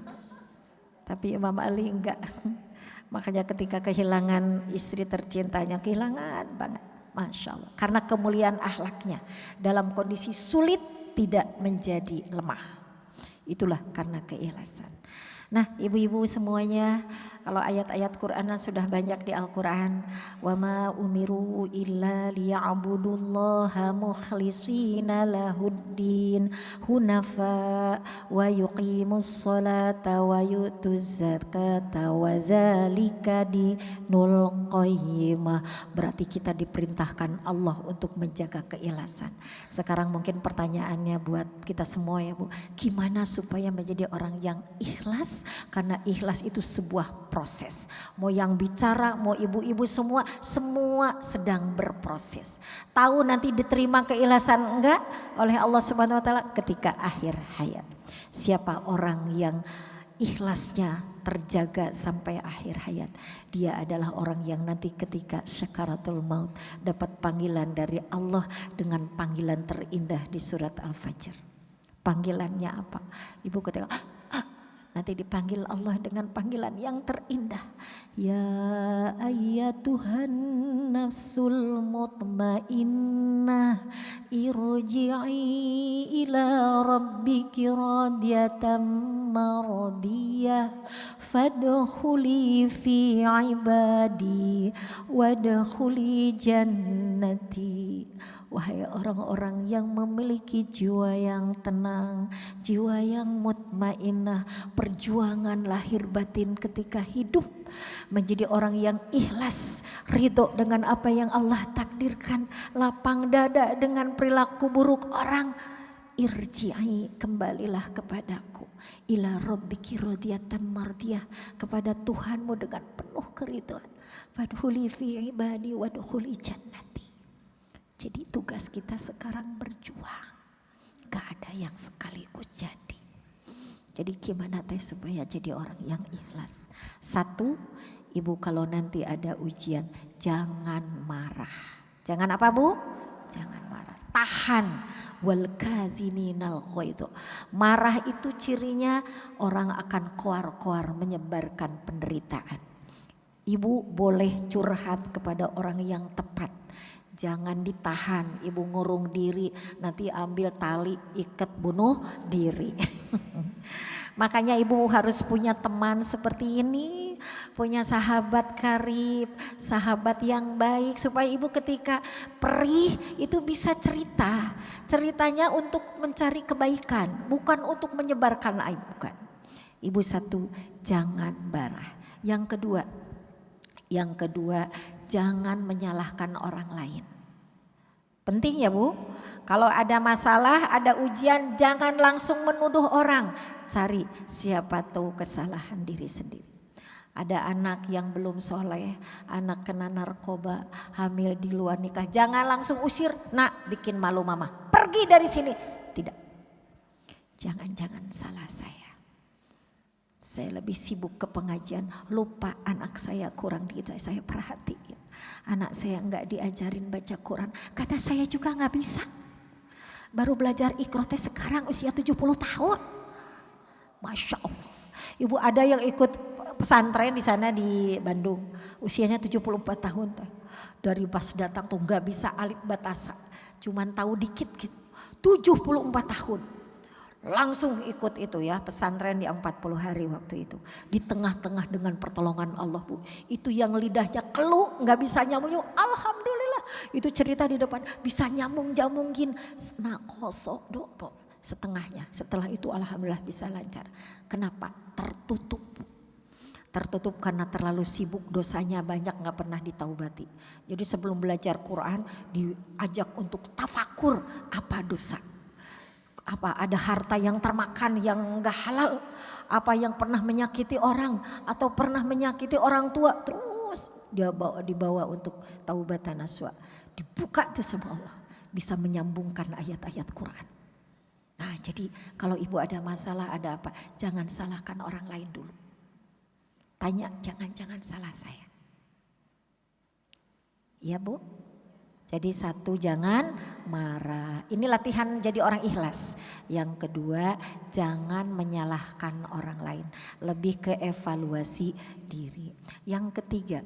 Tapi Imam Ali enggak. Makanya ketika kehilangan istri tercintanya, kehilangan banget. Masya Allah, karena kemuliaan akhlaknya dalam kondisi sulit tidak menjadi lemah. Itulah karena keikhlasan. Nah ibu-ibu semuanya, Kalau ayat-ayat Qur'an sudah banyak di Al-Qur'an. Wa ma umiru illa liya'budullaha mukhlishina lahuddin hunafa wa yuqimus sholata wa yutuz zakata wa dzalika dinul qayyimah. Berarti kita diperintahkan Allah untuk menjaga keikhlasan. Sekarang mungkin pertanyaannya buat kita semua ya Bu, gimana supaya menjadi orang yang ikhlas? Karena ikhlas itu sebuah proses. Mau yang bicara, mau ibu-ibu semua sedang berproses. Tahu nanti diterima keikhlasan enggak oleh Allah Subhanahu wa taala ketika akhir hayat. Siapa orang yang ikhlasnya terjaga sampai akhir hayat, dia adalah orang yang nanti ketika syakaratul maut dapat panggilan dari Allah dengan panggilan terindah di surat Al-Fajr. Panggilannya apa? Ibu ketika nanti dipanggil Allah dengan panggilan yang terindah. Ya ayyatuhan nafsul mutmainnah irji'i ila rabbiki radiyatan maradiyah fadkhuli fi ibadi wadkhuli jannati. Wahai orang-orang yang memiliki jiwa yang tenang, jiwa yang mutmainnah, perjuangan lahir batin ketika hidup menjadi orang yang ikhlas, ridho dengan apa yang Allah takdirkan, lapang dada dengan perilaku buruk orang. Irji'i, kembalilah kepadaku, ila rabbiki radiyatan mardiyah, kepada Tuhanmu dengan penuh keridhaan. Fadkhuli fi ibadi wadkhuli jannati. Jadi tugas kita sekarang berjuang, gak ada yang sekaligus jadi. Jadi gimana teh supaya jadi orang yang ikhlas? Satu, ibu kalau nanti ada ujian jangan marah. Jangan apa Bu? Jangan marah. Tahan. Wal kadziminal ghaidh. Marah itu cirinya orang akan koar-koar menyebarkan penderitaan. Ibu boleh curhat kepada orang yang tepat. Jangan ditahan, ibu ngurung diri, nanti ambil tali ikat bunuh diri. Makanya ibu harus punya teman seperti ini, punya sahabat karib, sahabat yang baik, supaya ibu ketika perih itu bisa cerita. Ceritanya untuk mencari kebaikan, bukan untuk menyebarkan aib, bukan. Ibu satu, jangan marah. Yang kedua, jangan menyalahkan orang lain. Penting ya Bu, kalau ada masalah, ada ujian, jangan langsung menuduh orang. Cari siapa tahu kesalahan diri sendiri. Ada anak yang belum soleh, anak kena narkoba, hamil di luar nikah. Jangan langsung usir, nak bikin malu mama, pergi dari sini. Tidak, jangan-jangan salah saya. Saya lebih sibuk ke pengajian, lupa anak saya kurang saya perhatiin. Anak saya enggak diajarin baca Quran karena saya juga enggak bisa. Baru belajar Iqra sekarang usia 70 tahun. Masya Allah. Ibu ada yang ikut pesantren di sana di Bandung. Usianya 74 tahun. Dari pas datang tuh enggak bisa alif batasa. Cuman tahu dikit gitu. 74 tahun. Langsung ikut itu ya, pesantren di 40 hari waktu itu. Di tengah-tengah dengan pertolongan Allah Bu. Itu yang lidahnya keluh gak bisa nyambung. Alhamdulillah. Itu cerita di depan bisa nyambung-nyambungin. Nah kosok dok setengahnya. Setelah itu alhamdulillah bisa lancar. Kenapa? Tertutup. Tertutup karena terlalu sibuk, dosanya banyak gak pernah ditaubati. Jadi sebelum belajar Quran diajak untuk tafakur apa dosa. Apa ada harta yang termakan yang gak halal, apa yang pernah menyakiti orang atau pernah menyakiti orang tua, terus dia dibawa untuk taubatan nasuha, dibuka itu sama Allah, bisa menyambungkan ayat-ayat Quran. Nah jadi kalau ibu ada masalah ada apa, jangan salahkan orang lain dulu, tanya jangan salah saya, ya Bu. Jadi satu, jangan marah. Ini latihan jadi orang ikhlas. Yang kedua, jangan menyalahkan orang lain. Lebih ke evaluasi diri. Yang ketiga,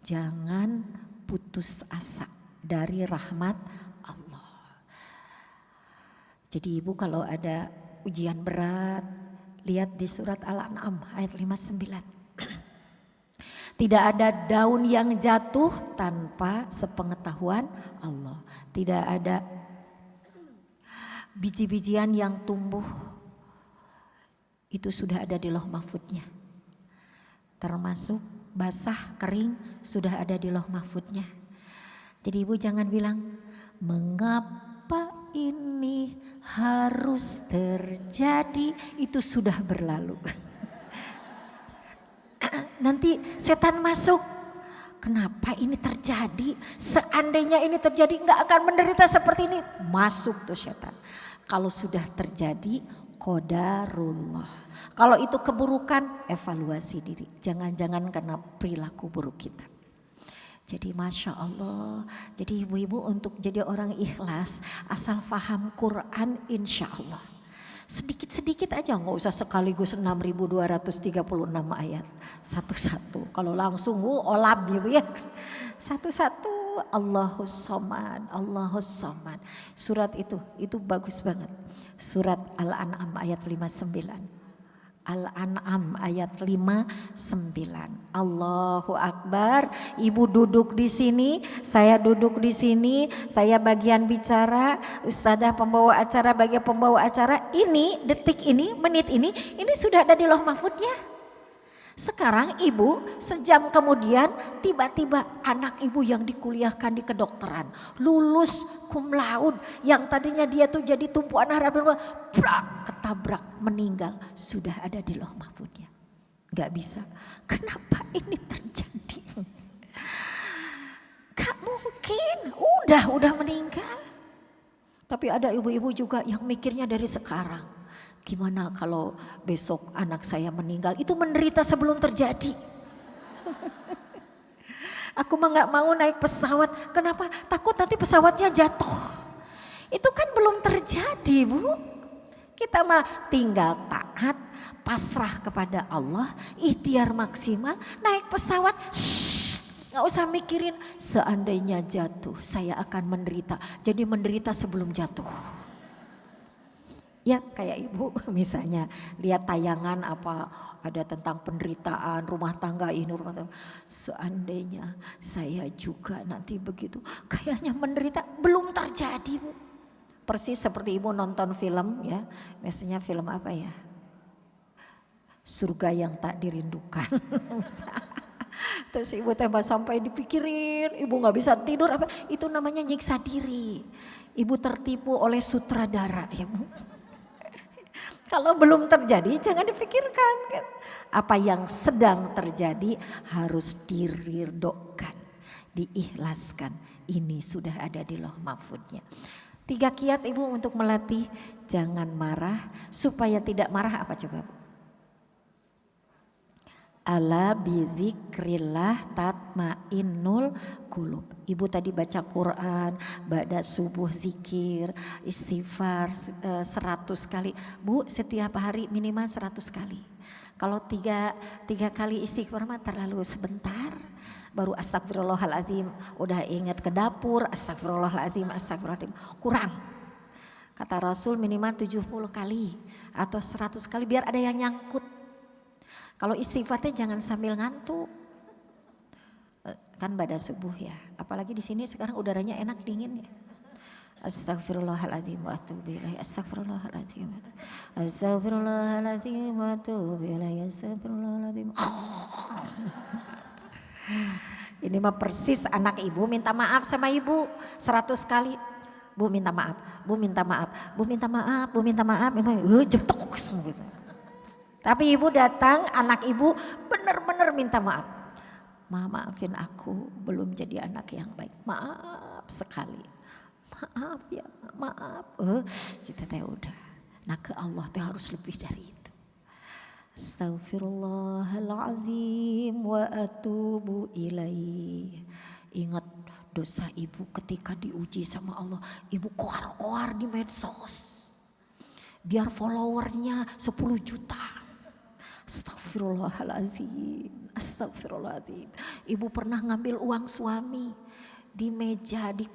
jangan putus asa dari rahmat Allah. Jadi ibu kalau ada ujian berat, lihat di surat Al-An'am ayat 59. Tidak ada daun yang jatuh tanpa sepengetahuan Allah. Tidak ada biji-bijian yang tumbuh, itu sudah ada di Lauh Mahfudnya. Termasuk basah, kering, sudah ada di Lauh Mahfudnya. Jadi ibu jangan bilang, mengapa ini harus terjadi, itu sudah berlalu. Nanti setan masuk, kenapa ini terjadi? Seandainya ini terjadi nggak akan menderita seperti ini. Masuk tuh setan. Kalau sudah terjadi, qadarullah. Kalau itu keburukan, evaluasi diri. Jangan-jangan karena perilaku buruk kita. Jadi Masya Allah, jadi ibu-ibu untuk jadi orang ikhlas, asal faham Quran insya Allah. Sedikit-sedikit aja, nggak usah sekaligus 6.236 ayat. Satu-satu, kalau langsung olab ya. Satu-satu, Allahus Somad, Allahus Somad. Surat itu bagus banget. Surat Al-An'am ayat 59. Al-An'am ayat 59. Allahu Akbar. Ibu duduk di sini, saya duduk di sini, saya bagian bicara, ustadzah pembawa acara, bagian pembawa acara. Ini detik ini, menit ini sudah ada di Lauh Mahfudnya. Sekarang ibu sejam kemudian tiba-tiba anak ibu yang dikuliahkan di kedokteran, lulus cum laude, yang tadinya dia tuh jadi tumpuan harap, ketabrak meninggal, sudah ada di Lauh Mahfudnya. Gak bisa. Kenapa ini terjadi? Gak mungkin, udah meninggal. Tapi ada ibu-ibu juga yang mikirnya dari sekarang. Gimana kalau besok anak saya meninggal? Itu menderita sebelum terjadi. Aku mah gak mau naik pesawat. Kenapa? Takut nanti pesawatnya jatuh. Itu kan belum terjadi, Bu. Kita mah tinggal taat, pasrah kepada Allah, ikhtiar maksimal, naik pesawat, gak usah mikirin seandainya jatuh saya akan menderita. Jadi menderita sebelum jatuh. Ya kayak ibu misalnya lihat tayangan apa ada tentang penderitaan rumah tangga ini, rumah tangga. Seandainya saya juga nanti begitu, kayaknya menderita, belum terjadi, Bu. Persis seperti ibu nonton film ya, biasanya film apa ya? Surga yang tak dirindukan. Terus ibu tembak sampai dipikirin, ibu gak bisa tidur apa? Itu namanya nyiksa diri. Ibu tertipu oleh sutradara ya, Bu. Kalau belum terjadi jangan dipikirkan kan. Apa yang sedang terjadi harus diridhokan, diikhlaskan. Ini sudah ada di Lauh Mahfudnya. 3 kiat ibu untuk melatih jangan marah. Supaya tidak marah apa coba? Ala bizikrillah tatmainnul qulub. Ibu tadi baca Quran, ba'da subuh zikir, istighfar 100 kali. Bu setiap hari minimal 100 kali. Kalau 3 kali istighfar mah terlalu sebentar. Baru astagfirullahaladzim, udah ingat ke dapur, astagfirullahaladzim, astagfirullahaladzim. Kurang. Kata Rasul minimal 70 kali atau 100 kali biar ada yang nyangkut. Kalau istighfarnya jangan sambil ngantuk. Kan pada subuh ya. Apalagi di sini sekarang udaranya enak dingin ya. Astagfirullahaladzim wa atubu ilaih. Astagfirullahaladzim. Astagfirullahaladzim wa atubu ilaih. Astagfirullahaladzim. Ini mah persis anak ibu minta maaf sama ibu 100 kali. Bu minta maaf, bu minta maaf, bu minta maaf, bu minta maaf. Jeptok gitu. Tapi ibu datang, anak ibu benar-benar minta maaf. Maafin aku belum jadi anak yang baik. Maaf sekali. Maaf ya, maaf. Kita teh udah. Nah ke Allah teh harus lebih dari itu. Astaghfirullahaladzim wa atubu ilaih. Ingat dosa ibu ketika diuji sama Allah. Ibu koar-koar di medsos. Biar followernya 10 juta. Astagfirullahaladzim, astagfirullahaladzim. Ibu pernah ngambil uang suami di meja di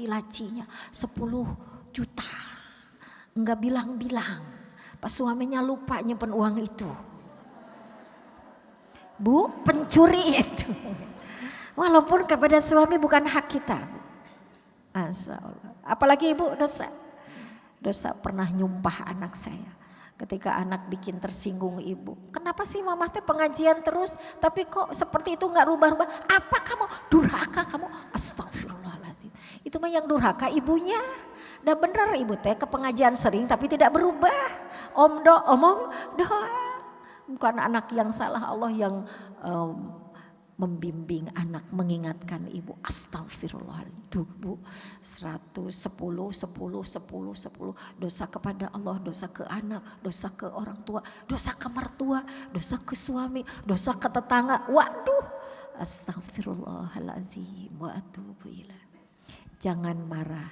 lacinya 10 juta. Enggak bilang-bilang. Pas suaminya lupa nyimpen uang itu. Bu, pencuri itu. Walaupun kepada suami bukan hak kita. Masya Allah. Apalagi ibu dosa pernah nyumpah anak saya. Ketika anak bikin tersinggung ibu. Kenapa sih mama teh pengajian terus tapi kok seperti itu gak rubah-rubah. Apa kamu durhaka kamu? Astagfirullahaladzim. Itu mah yang durhaka ibunya. Dan benar ibu teh ke pengajian sering tapi tidak berubah. Omong doa. Bukan anak yang salah, Allah yang membimbing anak, mengingatkan ibu. Astagfirullahaladzim. Tuh bu, 110, 10, 10, 10. Dosa kepada Allah, dosa ke anak, dosa ke orang tua, dosa ke mertua, dosa ke suami, dosa ke tetangga. Waduh, astagfirullahaladzim wa atubu ilaih. Jangan marah,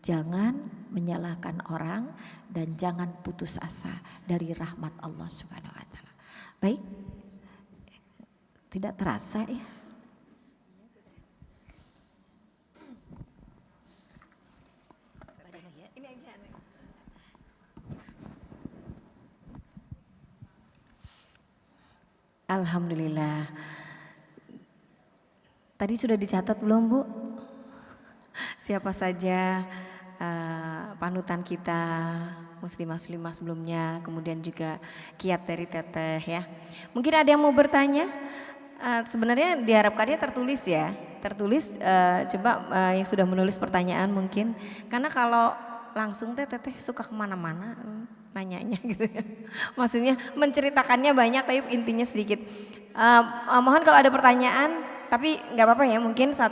jangan menyalahkan orang, dan jangan putus asa dari rahmat Allah Subhanahu wa taala. Baik. Tidak terasa ya. Alhamdulillah. Tadi sudah dicatat belum Bu? Siapa saja panutan kita, muslimah-muslimah sebelumnya, kemudian juga kiat dari Teteh ya. Mungkin ada yang mau bertanya? Sebenarnya diharapkannya tertulis ya, tertulis coba yang sudah menulis pertanyaan mungkin, karena kalau langsung Teteh suka kemana-mana nanyanya gitu ya, maksudnya menceritakannya banyak tapi intinya sedikit. Mohon kalau ada pertanyaan, tapi nggak apa-apa ya, mungkin 1-2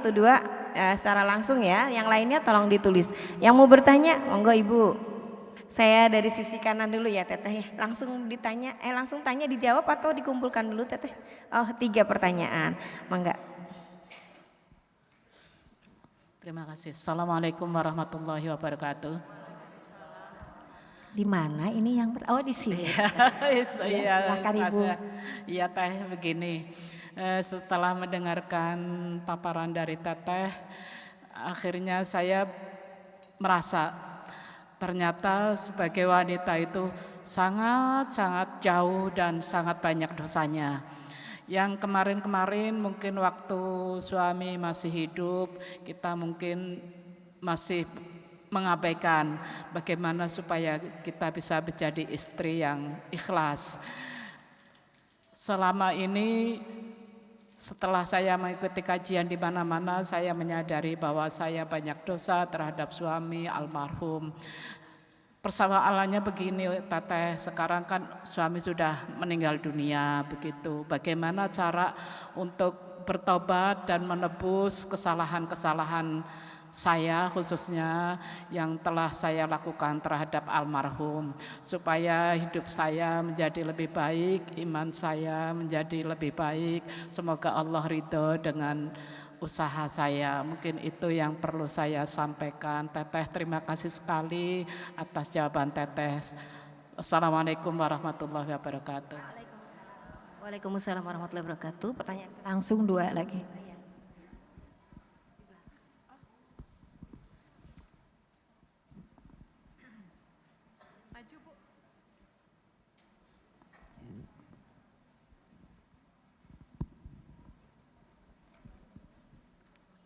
secara langsung ya, yang lainnya tolong ditulis. Yang mau bertanya, monggo Ibu. Saya dari sisi kanan dulu ya Teteh ya. Langsung ditanya, langsung tanya dijawab atau dikumpulkan dulu Teteh? Oh 3 pertanyaan, mangga. Terima kasih. Assalamualaikum warahmatullahi wabarakatuh. Di mana ini yang oh di sini. Iya, silakan Ibu. Iya Teh begini. Setelah mendengarkan paparan dari Teteh, akhirnya saya merasa ternyata sebagai wanita itu sangat-sangat jauh dan sangat banyak dosanya. Yang kemarin-kemarin mungkin waktu suami masih hidup, kita mungkin masih mengabaikan bagaimana supaya kita bisa menjadi istri yang ikhlas. Selama ini setelah saya mengikuti kajian di mana-mana, saya menyadari bahwa saya banyak dosa terhadap suami almarhum. Persoalannya begini Teteh, sekarang kan suami sudah meninggal dunia begitu. Bagaimana cara untuk bertobat dan menebus kesalahan-kesalahan saya khususnya yang telah saya lakukan terhadap almarhum, supaya hidup saya menjadi lebih baik, iman saya menjadi lebih baik. Semoga Allah ridho dengan usaha saya. Mungkin itu yang perlu saya sampaikan. Teteh terima kasih sekali atas jawaban Teteh. Assalamualaikum warahmatullahi wabarakatuh. Waalaikumsalam warahmatullahi wabarakatuh. Pertanyaan langsung 2 lagi.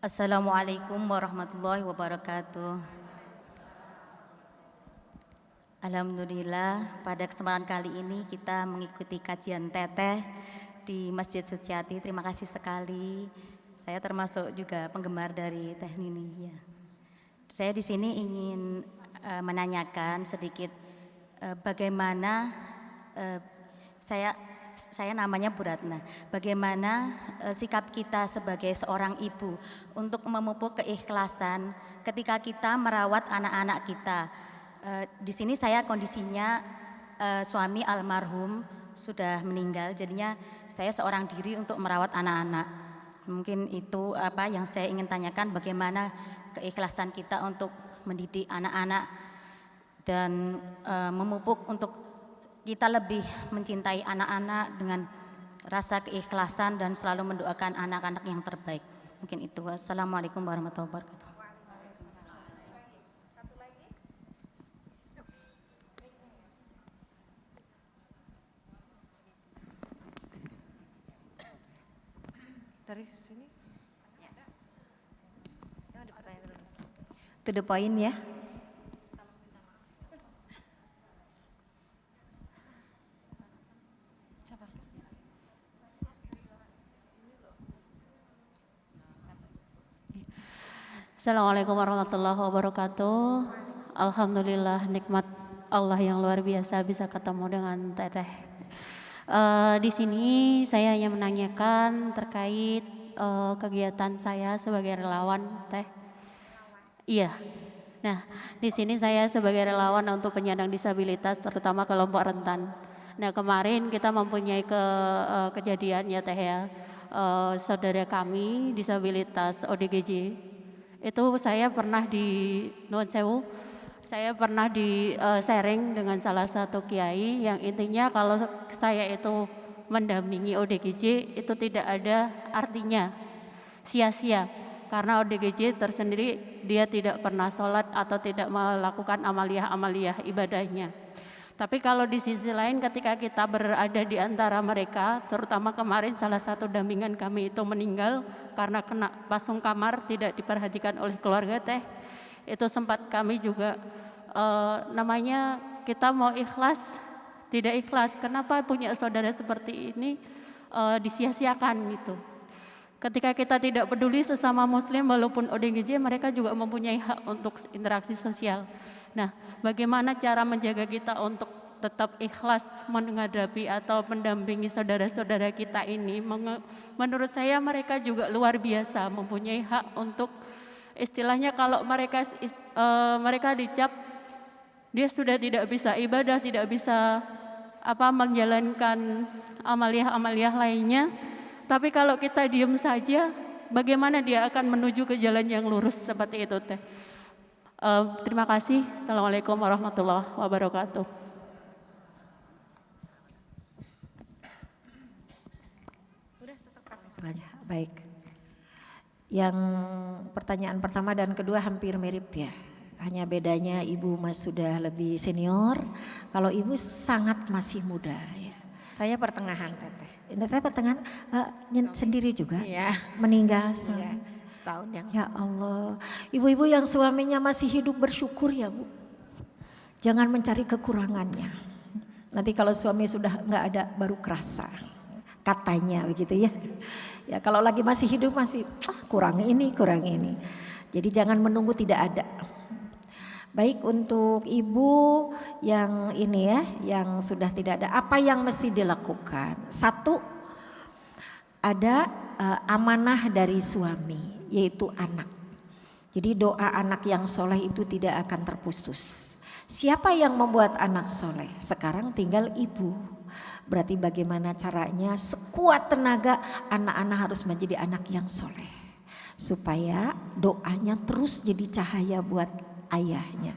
Assalamualaikum warahmatullahi wabarakatuh. Alhamdulillah pada kesempatan kali ini kita mengikuti kajian Teteh di Masjid Suciati. Terima kasih sekali. Saya termasuk juga penggemar dari Teh Nini ya. Saya di sini ingin menanyakan sedikit bagaimana saya namanya Bu Ratna. Bagaimana sikap kita sebagai seorang ibu untuk memupuk keikhlasan ketika kita merawat anak-anak kita. Di sini saya kondisinya suami almarhum sudah meninggal, jadinya saya seorang diri untuk merawat anak-anak. Mungkin itu apa yang saya ingin tanyakan, bagaimana keikhlasan kita untuk mendidik anak-anak dan memupuk untuk kita lebih mencintai anak-anak dengan rasa keikhlasan dan selalu mendoakan anak-anak yang terbaik. Mungkin itu. Wassalamualaikum warahmatullahi wabarakatuh. Dari sini. To the point ya. Assalamualaikum warahmatullahi wabarakatuh. Alhamdulillah, nikmat Allah yang luar biasa bisa ketemu dengan Teteh. Di sini saya hanya menanyakan terkait kegiatan saya sebagai relawan, Teh. Iya. Nah, di sini saya sebagai relawan untuk penyandang disabilitas, terutama kelompok rentan. Nah, kemarin kita mempunyai kejadian ya, Teh ya. Saudara kami disabilitas ODGJ. Itu saya pernah di Nuwun Sewu, saya pernah di sharing dengan salah satu kiai yang intinya kalau saya itu mendampingi ODGJ itu tidak ada artinya, sia-sia. Karena ODGJ tersendiri dia tidak pernah sholat atau tidak melakukan amaliyah-amaliyah ibadahnya. Tapi kalau di sisi lain ketika kita berada di antara mereka, terutama kemarin salah satu dampingan kami itu meninggal karena kena pasung kamar, tidak diperhatikan oleh keluarga Teh. Itu sempat kami juga namanya kita mau ikhlas, tidak ikhlas. Kenapa punya saudara seperti ini disia-siakan gitu. Ketika kita tidak peduli sesama muslim walaupun ODGJ, mereka juga mempunyai hak untuk interaksi sosial. Nah, bagaimana cara menjaga kita untuk tetap ikhlas menghadapi atau mendampingi saudara-saudara kita ini? Menurut saya mereka juga luar biasa mempunyai hak untuk istilahnya kalau mereka dicap dia sudah tidak bisa ibadah, tidak bisa menjalankan amaliyah-amaliyah lainnya. Tapi kalau kita diam saja, bagaimana dia akan menuju ke jalan yang lurus seperti itu, Teh. Terima kasih. Assalamualaikum warahmatullahi wabarakatuh. Baik. Yang pertanyaan pertama dan kedua hampir mirip ya. Hanya bedanya Ibu Mas sudah lebih senior, kalau Ibu sangat masih muda ya. Saya pertengahan, Teteh. Teteh pertengahan sendiri juga? Iya. Meninggal Iya, setahun yang Ya Allah, ibu-ibu yang suaminya masih hidup bersyukur ya Bu. Jangan mencari kekurangannya. Nanti kalau suami sudah nggak ada baru kerasa. Katanya begitu ya. Ya kalau lagi masih hidup masih kurang ini. Jadi jangan menunggu tidak ada. Baik untuk ibu yang ini ya, yang sudah tidak ada, apa yang mesti dilakukan? Satu, ada amanah dari suami, yaitu anak. Jadi doa anak yang soleh itu tidak akan terputus. Siapa yang membuat anak soleh? Sekarang tinggal ibu. Berarti bagaimana caranya sekuat tenaga anak-anak harus menjadi anak yang soleh. Supaya doanya terus jadi cahaya buat ayahnya.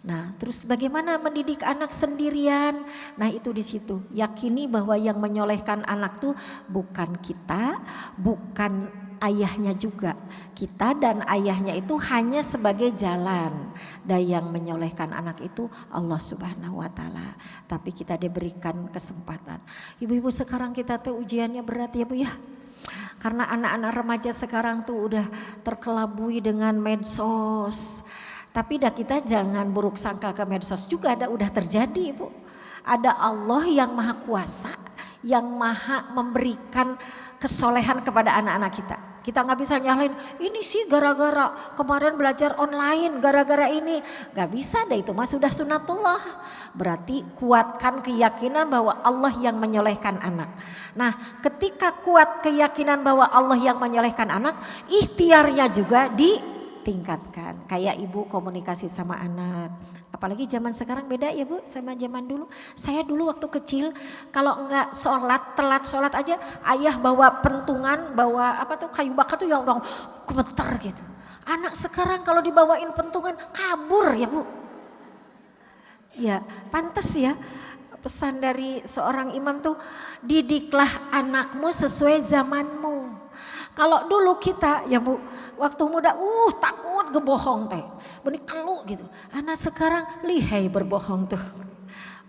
Nah, terus bagaimana mendidik anak sendirian? Nah, itu di situ. Yakini bahwa yang menyolehkan anak tuh bukan kita, bukan ayahnya juga. Kita dan ayahnya itu hanya sebagai jalan. Dan yang menyolehkan anak itu Allah Subhanahu wa taala. Tapi kita diberikan kesempatan. Ibu-ibu sekarang kita tuh ujiannya berat ya Bu ya. Karena anak-anak remaja sekarang tuh udah terkelabui dengan medsos. Tapi dah kita jangan buruk sangka ke medsos juga udah terjadi Bu. Ada Allah yang maha kuasa, yang maha memberikan kesolehan kepada anak-anak kita. Kita nggak bisa nyalain ini sih gara-gara kemarin belajar online, gara-gara ini. Gak bisa deh, itu mah sudah sunatullah. Berarti kuatkan keyakinan bahwa Allah yang menyolehkan anak. Nah ketika kuat keyakinan bahwa Allah yang menyolehkan anak, ikhtiarnya juga ditingkatkan. Kayak ibu komunikasi sama anak. Apalagi zaman sekarang beda ya Bu sama zaman dulu. Saya dulu waktu kecil kalau enggak sholat, telat sholat aja ayah bawa pentungan, bawa kayu bakar tuh yang udah gemeter gitu. Anak sekarang kalau dibawain pentungan kabur ya Bu. Ya pantas ya pesan dari seorang imam tuh, didiklah anakmu sesuai zamanmu. Kalau dulu kita ya Bu, waktu muda takut gebohong teh, benih kelu gitu. Anak sekarang lihai berbohong tuh.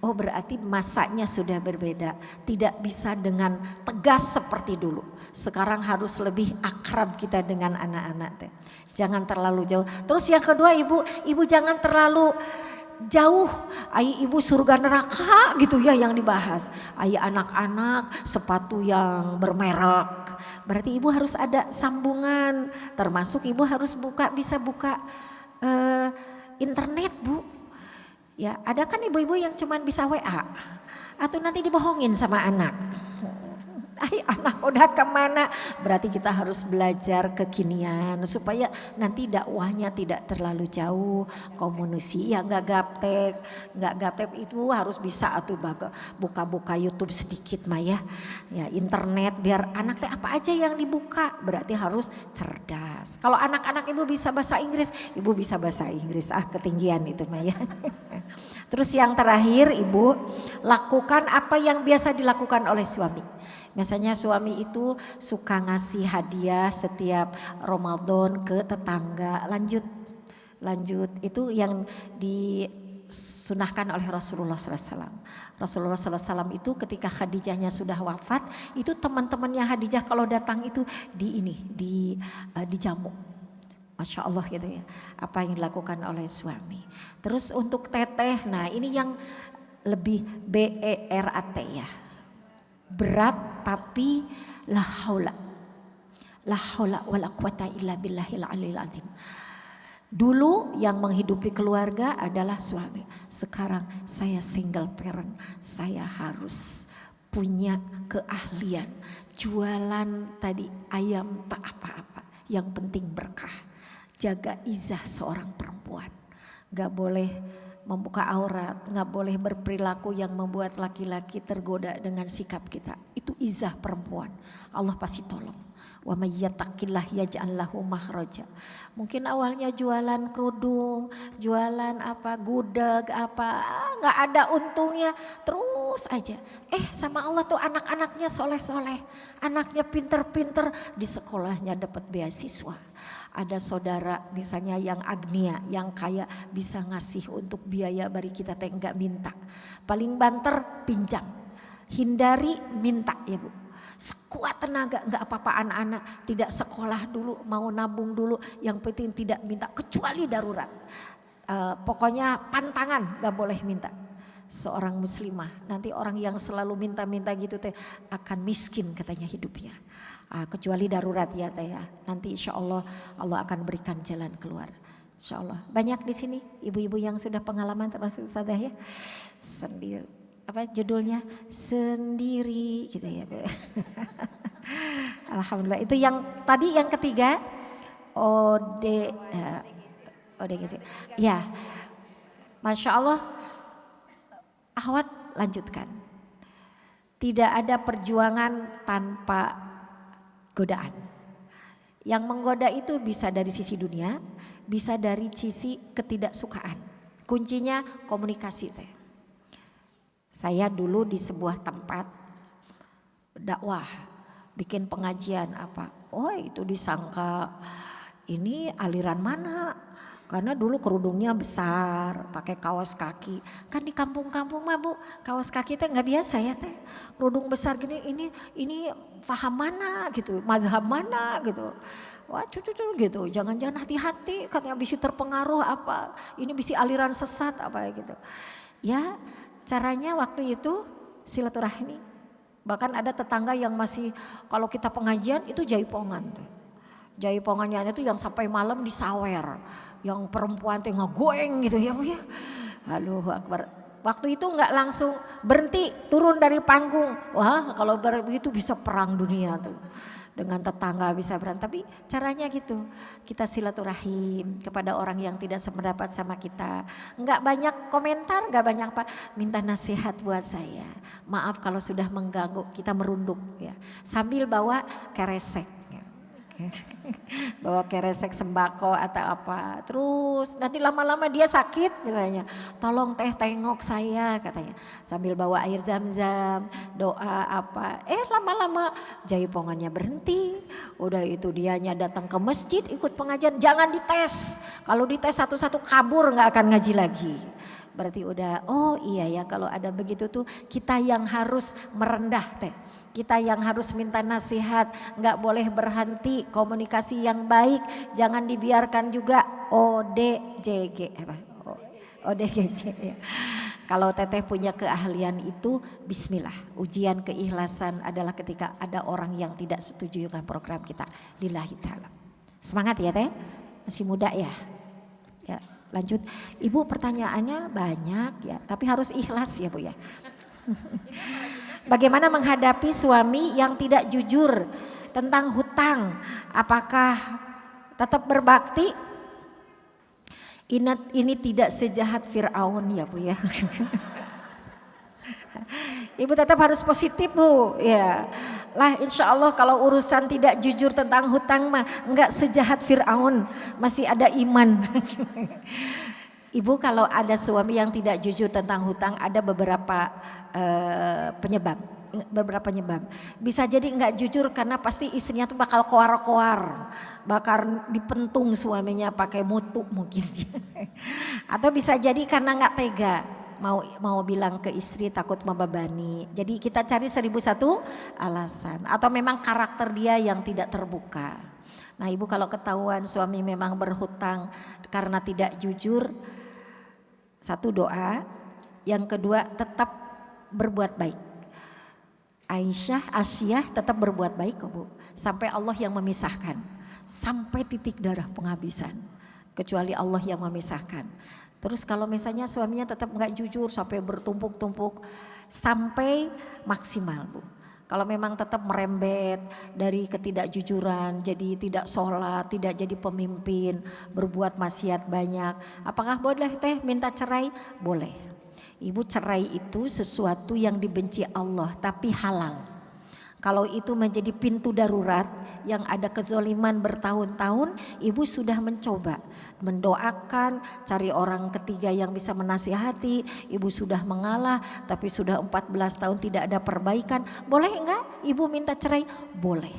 Oh berarti masanya sudah berbeda, tidak bisa dengan tegas seperti dulu. Sekarang harus lebih akrab kita dengan anak-anak teh. Jangan terlalu jauh. Terus yang kedua ibu jangan terlalu jauh. Ai ibu surga neraka gitu ya yang dibahas. Ai anak-anak sepatu yang bermerek. Berarti ibu harus ada sambungan. Termasuk ibu harus bisa buka internet bu. Ya ada kan ibu-ibu yang cuman bisa WA. Atau nanti dibohongin sama anak. Anak udah kemana? Berarti kita harus belajar kekinian supaya nanti dakwahnya tidak terlalu jauh. Komunikasi ya nggak gaptek itu harus bisa atau buka-buka YouTube sedikit mah ya. Ya internet biar anak teh apa aja yang dibuka. Berarti harus cerdas. Kalau anak-anak ibu bisa bahasa Inggris, ibu bisa bahasa Inggris. Ketinggian itu mah ya. Terus yang terakhir ibu, lakukan apa yang biasa dilakukan oleh suami. Misalnya suami itu suka ngasih hadiah setiap Ramadan ke tetangga. Lanjut itu yang disunahkan oleh Rasulullah SAW. Rasulullah SAW itu ketika Khadijahnya sudah wafat, itu teman-temannya Khadijah kalau datang itu dijamu. Masya Allah gitu ya, apa yang dilakukan oleh suami. Terus untuk teteh, nah ini yang lebih BERAT ya. Berat tapi la haula wala quwata illa billahil aliyil azim. Dulu yang menghidupi keluarga adalah suami. Sekarang saya single parent, saya harus punya keahlian. Jualan tadi ayam tak apa-apa, yang penting berkah. Jaga izah seorang perempuan. Gak boleh membuka aurat, gak boleh berperilaku yang membuat laki-laki tergoda dengan sikap kita. Itu izah perempuan. Allah pasti tolong. Wa may yattaqillah yaj'al lahu makhraja. Mungkin awalnya jualan kerudung, jualan gudeg nggak ada untungnya, terus aja. Sama Allah tuh anak-anaknya soleh-soleh, anaknya pinter-pinter, di sekolahnya dapat beasiswa. Ada saudara misalnya yang agnia, yang kaya bisa ngasih untuk biaya bari kita teh enggak minta. Paling banter pinjam, hindari minta ya bu. Sekuat tenaga enggak apa-apa anak-anak tidak sekolah dulu, mau nabung dulu, yang penting tidak minta kecuali darurat. Pokoknya pantangan enggak boleh minta. Seorang muslimah, nanti orang yang selalu minta-minta gitu teh akan miskin katanya hidupnya. Kecuali darurat ya teh ya. Nanti insya Allah Allah akan berikan jalan keluar. Insya Allah. Banyak di sini ibu-ibu yang sudah pengalaman termasuk Ustazah ya. Sendiri. Apa judulnya? Sendiri gitu ya. Alhamdulillah. Itu yang tadi yang ketiga. Ode gitu. Ya. Masya Allah. Ahwat lanjutkan. Tidak ada perjuangan tanpa godaan. Yang menggoda itu bisa dari sisi dunia, bisa dari sisi ketidaksukaan. Kuncinya komunikasi teh. Saya dulu di sebuah tempat dakwah, bikin pengajian itu disangka ini aliran mana? Karena dulu kerudungnya besar, pakai kaos kaki. Kan di kampung-kampung mah bu, kaos kaki teh nggak biasa ya teh. Kerudung besar gini, ini paham mana gitu, mazhab mana gitu. Wah cucu gitu, jangan-jangan hati-hati katanya bisa terpengaruh ini bisa aliran sesat gitu. Ya caranya waktu itu silaturahmi. Bahkan ada tetangga yang masih kalau kita pengajian itu jaipongan tuh. Jaipongannya itu yang sampai malam disawer. Yang perempuan teh ngegoeng gitu ya bu ya. Aduh akbar. Waktu itu nggak langsung berhenti turun dari panggung. Wah kalau begitu bisa perang dunia tuh. Dengan tetangga bisa berantem. Tapi caranya gitu. Kita silaturahim kepada orang yang tidak sependapat sama kita. Nggak banyak komentar, nggak banyak minta nasihat buat saya. Maaf kalau sudah mengganggu, kita merunduk ya. Sambil bawa keresek. Bawa keresek sembako atau apa. Terus nanti lama-lama dia sakit misalnya. Tolong teh tengok saya katanya. Sambil bawa air zam-zam, doa lama-lama jaipongannya berhenti. Udah itu dianya datang ke masjid ikut pengajian. Jangan dites. Kalau dites satu-satu kabur gak akan ngaji lagi. Berarti udah, oh iya ya kalau ada begitu tuh kita yang harus merendah teh. Kita yang harus minta nasihat, nggak boleh berhenti komunikasi yang baik. Jangan dibiarkan juga ODJG, ODGJ ya. Kalau teteh punya keahlian itu, bismillah. Ujian keikhlasan adalah ketika ada orang yang tidak setuju dengan program kita. Lillahi ta'ala. Semangat ya teh, masih muda ya. Ya lanjut, Ibu pertanyaannya banyak ya, tapi harus ikhlas ya Bu ya. Bagaimana menghadapi suami yang tidak jujur tentang hutang? Apakah tetap berbakti? Ini tidak sejahat Fir'aun ya Bu ya. Ibu tetap harus positif Bu ya. Lah insya Allah kalau urusan tidak jujur tentang hutang mah enggak sejahat Fir'aun, masih ada iman. Ibu kalau ada suami yang tidak jujur tentang hutang ada beberapa penyebab. Bisa jadi enggak jujur karena pasti istrinya tuh bakal koar-koar, bakal dipentung suaminya pakai mutu mungkin. Atau bisa jadi karena enggak tega, mau bilang ke istri takut membebani. Jadi kita cari 1001 alasan. Atau memang karakter dia yang tidak terbuka. Nah Ibu kalau ketahuan suami memang berhutang karena tidak jujur, satu doa, yang kedua tetap berbuat baik. Asyah tetap berbuat baik kok Bu. Sampai Allah yang memisahkan. Sampai titik darah penghabisan. Kecuali Allah yang memisahkan. Terus kalau misalnya suaminya tetap enggak jujur sampai bertumpuk-tumpuk. Sampai maksimal Bu. Kalau memang tetap merembet dari ketidakjujuran. Jadi tidak sholat, tidak jadi pemimpin. Berbuat maksiat banyak. Apakah boleh teh minta cerai? Boleh. Ibu cerai itu sesuatu yang dibenci Allah tapi halal. Kalau itu menjadi pintu darurat yang ada kezoliman bertahun-tahun, ibu sudah mencoba mendoakan, cari orang ketiga yang bisa menasihati, ibu sudah mengalah tapi sudah 14 tahun tidak ada perbaikan. Boleh enggak ibu minta cerai? Boleh.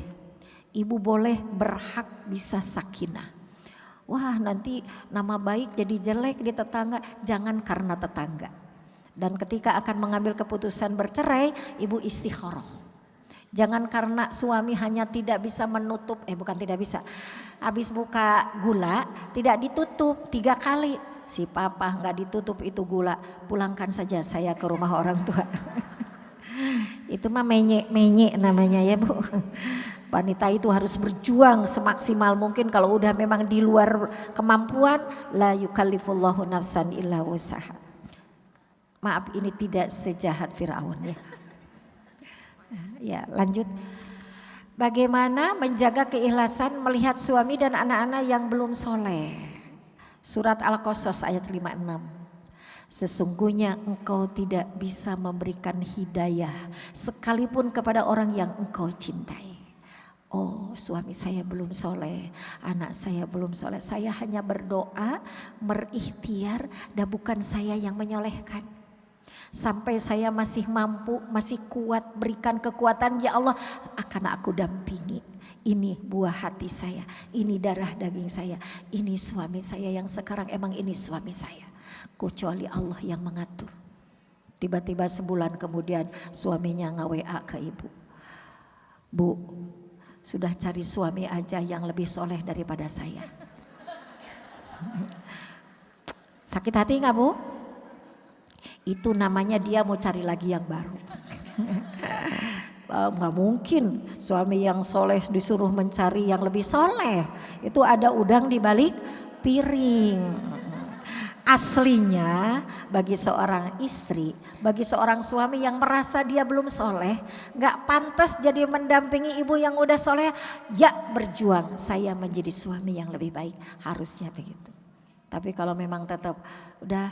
Ibu boleh berhak bisa sakinah. Wah nanti nama baik jadi jelek di tetangga, jangan karena tetangga. Dan ketika akan mengambil keputusan bercerai, ibu istikharah. Jangan karena suami hanya tidak bisa menutup, bukan tidak bisa. Habis buka gula tidak ditutup 3 kali. Si papa nggak ditutup itu gula, pulangkan saja saya ke rumah orang tua. Itu mah menye namanya ya Bu. Wanita itu harus berjuang semaksimal mungkin, kalau udah memang di luar kemampuan, la yukallifullahu nafsan illa wusaha. Maaf ini tidak sejahat Fir'aun ya. Ya lanjut. Bagaimana menjaga keikhlasan melihat suami dan anak-anak yang belum soleh. Surat Al-Qasas ayat 56. Sesungguhnya engkau tidak bisa memberikan hidayah sekalipun kepada orang yang engkau cintai. Oh suami saya belum soleh, anak saya belum soleh. Saya hanya berdoa, berikhtiar dan bukan saya yang menyolehkan. Sampai saya masih mampu, masih kuat, berikan kekuatan ya Allah akan aku dampingi. Ini buah hati saya, ini darah daging saya, ini suami saya yang sekarang emang ini suami saya. Kecuali Allah yang mengatur. Tiba-tiba sebulan kemudian suaminya nge-WA ke ibu. Bu, sudah cari suami aja yang lebih soleh daripada saya. Sakit hati gak Bu? Itu namanya dia mau cari lagi yang baru. Nggak mungkin suami yang soleh disuruh mencari yang lebih soleh. Itu ada udang di balik piring. Aslinya bagi seorang istri, bagi seorang suami yang merasa dia belum soleh, nggak pantas jadi mendampingi ibu yang udah soleh. Ya berjuang saya menjadi suami yang lebih baik, harusnya begitu. Tapi kalau memang tetap udah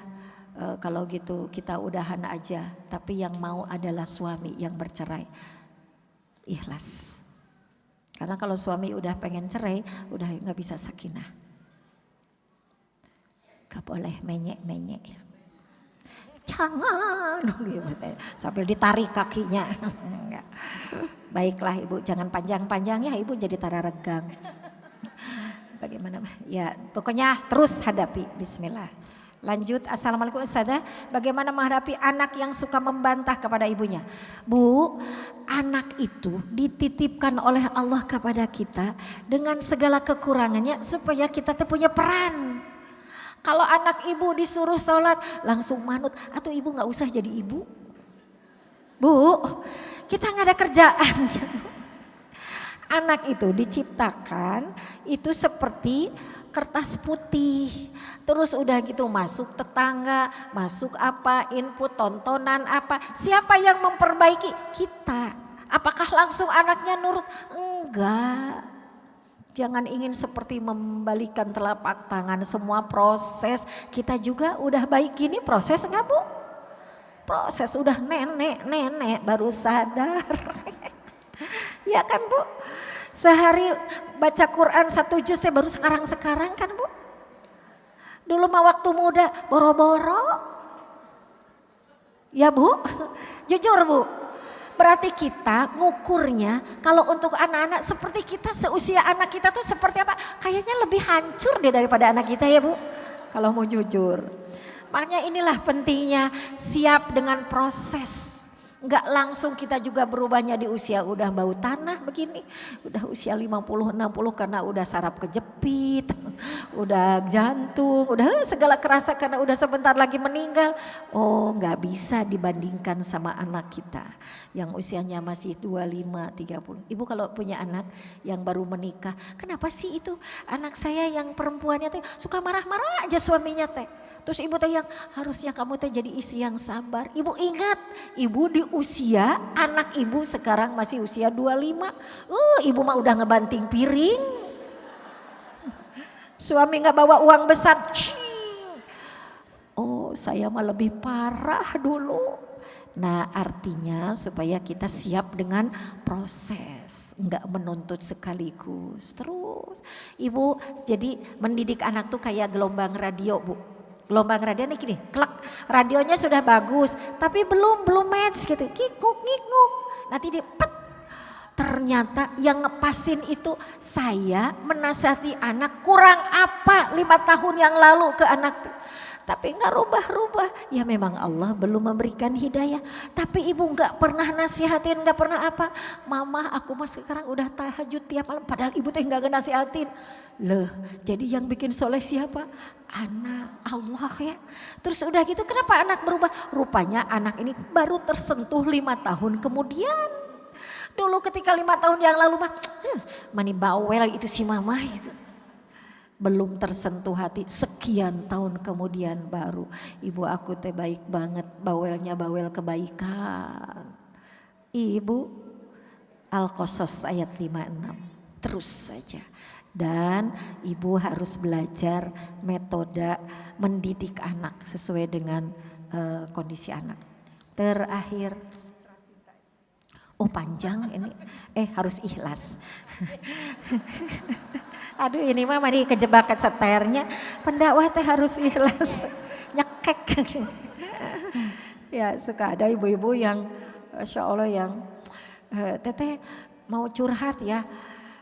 kalau gitu kita udahan aja, tapi yang mau adalah suami yang bercerai. Ikhlas. Karena kalau suami udah pengen cerai, udah nggak bisa sakinah. Gak boleh menyek-menyek. Jangan, sambil ditarik kakinya. Baiklah ibu, jangan panjang-panjang ya ibu jadi tara regang. Bagaimana? Ya pokoknya terus hadapi, bismillah. Lanjut, Assalamualaikum Ustazah. Bagaimana menghadapi anak yang suka membantah kepada ibunya? Bu, anak itu dititipkan oleh Allah kepada kita dengan segala kekurangannya supaya kita tuh punya peran. Kalau anak ibu disuruh sholat langsung manut, atau ibu gak usah jadi ibu. Bu, kita gak ada kerjaan. Anak itu diciptakan itu seperti kertas putih, terus udah gitu masuk tetangga, masuk apa, input tontonan apa, siapa yang memperbaiki? Kita. Apakah langsung anaknya nurut? Enggak. Jangan ingin seperti membalikan telapak tangan, semua proses. Kita juga udah baik gini, proses enggak Bu? Proses, udah nenek baru sadar. Ya kan Bu? Sehari baca Quran 1 juz baru sekarang kan Bu. Dulu mah waktu muda boro-boro. Ya Bu, jujur Bu. Berarti kita ngukurnya kalau untuk anak-anak seperti kita seusia anak kita tuh seperti apa? Kayaknya lebih hancur deh daripada anak kita ya Bu. Kalau mau jujur. Makanya inilah pentingnya siap dengan proses. Enggak langsung kita juga berubahnya di usia udah bau tanah begini. Udah usia 50-60 karena udah saraf kejepit. Udah jantung, udah segala kerasa karena udah sebentar lagi meninggal. Oh enggak bisa dibandingkan sama anak kita. Yang usianya masih 25-30. Ibu kalau punya anak yang baru menikah. Kenapa sih itu anak saya yang perempuannya teh suka marah-marah aja suaminya teh. Terus ibu teh yang harusnya kamu teh jadi istri yang sabar. Ibu ingat, ibu di usia anak ibu sekarang masih usia 25. Ibu mah udah ngebanting piring. Suami gak bawa uang besar. Oh saya mah lebih parah dulu. Nah artinya supaya kita siap dengan proses. Enggak menuntut sekaligus. Terus ibu jadi mendidik anak tuh kayak gelombang radio Bu. Gelombang radio nih gini, klek, radionya sudah bagus, tapi belum match gitu, ngikuk. Nanti dia pet. Ternyata yang ngepasin itu saya menasihati anak kurang apa 5 tahun yang lalu ke anak. Tapi enggak rubah-rubah. Ya memang Allah belum memberikan hidayah. Tapi ibu enggak pernah nasihatin, enggak pernah apa. Mama aku mah sekarang udah tahajud tiap malam. Padahal ibu teh enggak nasihatin. Loh jadi yang bikin soleh siapa? Anak Allah ya. Terus udah gitu kenapa anak berubah? Rupanya anak ini baru tersentuh 5 tahun kemudian. Dulu ketika 5 tahun yang lalu mah mani bawel itu si mama itu. Belum tersentuh hati, sekian tahun kemudian baru ibu aku teh baik banget, bawelnya bawel kebaikan. Ibu Al-Qasas ayat 56 terus saja. Dan ibu harus belajar metode mendidik anak sesuai dengan kondisi anak. Terakhir, oh panjang ini, harus ikhlas. Aduh ini mah mari kejebak ke seternya, pendakwah teh harus ikhlas, nyekek. Ya suka ada ibu-ibu yang Masya Allah yang teteh mau curhat ya.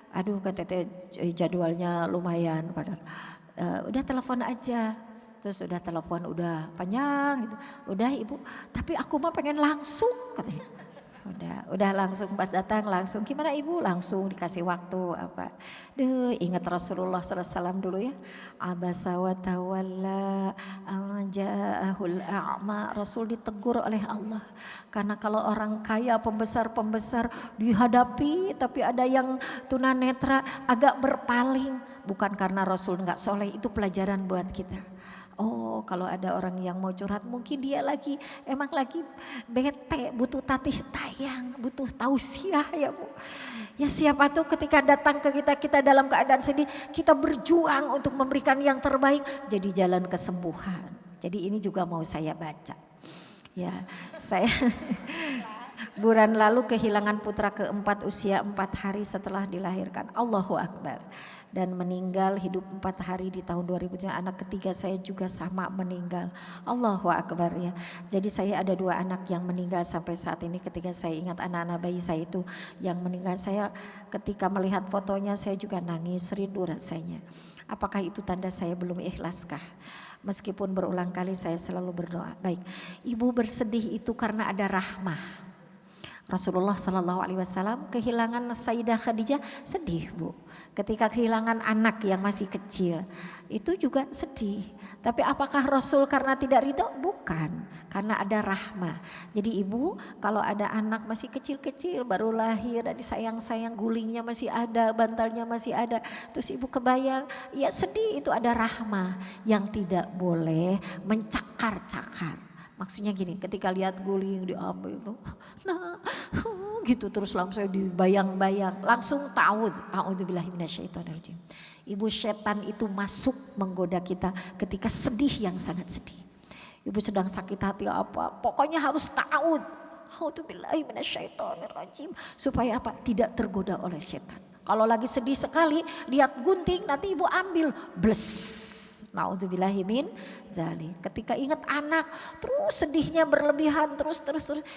Aduh kata teteh jadwalnya lumayan padahal. Udah telepon aja. Terus udah telepon udah panjang gitu. Udah ibu, tapi aku mah pengen langsung katanya. Udah langsung pas datang langsung gimana ibu langsung dikasih waktu apa. Ingat Rasulullah SAW dulu ya. Abasa wa tawalla ja'ahul a'ma. Rasul ditegur oleh Allah. Karena kalau orang kaya pembesar-pembesar dihadapi tapi ada yang tunanetra agak berpaling. Bukan karena Rasul enggak soleh, itu pelajaran buat kita. Oh kalau ada orang yang mau curhat mungkin dia emang lagi bete, butuh tatih tayang, butuh tausiah ya Bu. Ya siapa tuh ketika datang ke kita dalam keadaan sedih, kita berjuang untuk memberikan yang terbaik jadi jalan kesembuhan. Jadi ini juga mau saya baca. Ya saya bulan lalu kehilangan putra keempat usia 4 hari setelah dilahirkan. Allahu Akbar. Dan meninggal hidup 4 hari di tahun 2000. Anak ketiga saya juga sama meninggal. Allahu Akbar ya. Jadi saya ada 2 anak yang meninggal sampai saat ini. Ketika saya ingat anak-anak bayi saya itu yang meninggal, saya ketika melihat fotonya saya juga nangis, rindu rasanya. Apakah itu tanda saya belum ikhlaskah? Meskipun berulang kali saya selalu berdoa. Baik, ibu bersedih itu karena ada rahmah. Rasulullah Sallallahu Alaihi Wasallam kehilangan Sayyidah Khadijah sedih bu. Ketika kehilangan anak yang masih kecil itu juga sedih. Tapi apakah Rasul karena tidak ridho? Bukan, karena ada rahmah. Jadi ibu kalau ada anak masih kecil-kecil baru lahir, disayang-sayang, gulingnya masih ada, bantalnya masih ada. Terus ibu kebayang, ya sedih, itu ada rahmah yang tidak boleh mencakar-cakar. Maksudnya gini, ketika lihat guling diambil, nah gitu terus langsung dibayang-bayang, langsung ta'awudz, a'udzubillahi minasyaitonirrajim. Ibu, setan itu masuk menggoda kita ketika sedih yang sangat sedih. Ibu sedang sakit hati apa, pokoknya harus ta'awudz, a'udzubillahi minasyaitonirrajim, supaya apa? Tidak tergoda oleh setan. Kalau lagi sedih sekali, lihat gunting, nanti ibu ambil, bles. Na'udzubillahi min dzalik. Ketika ingat anak, terus sedihnya berlebihan, terus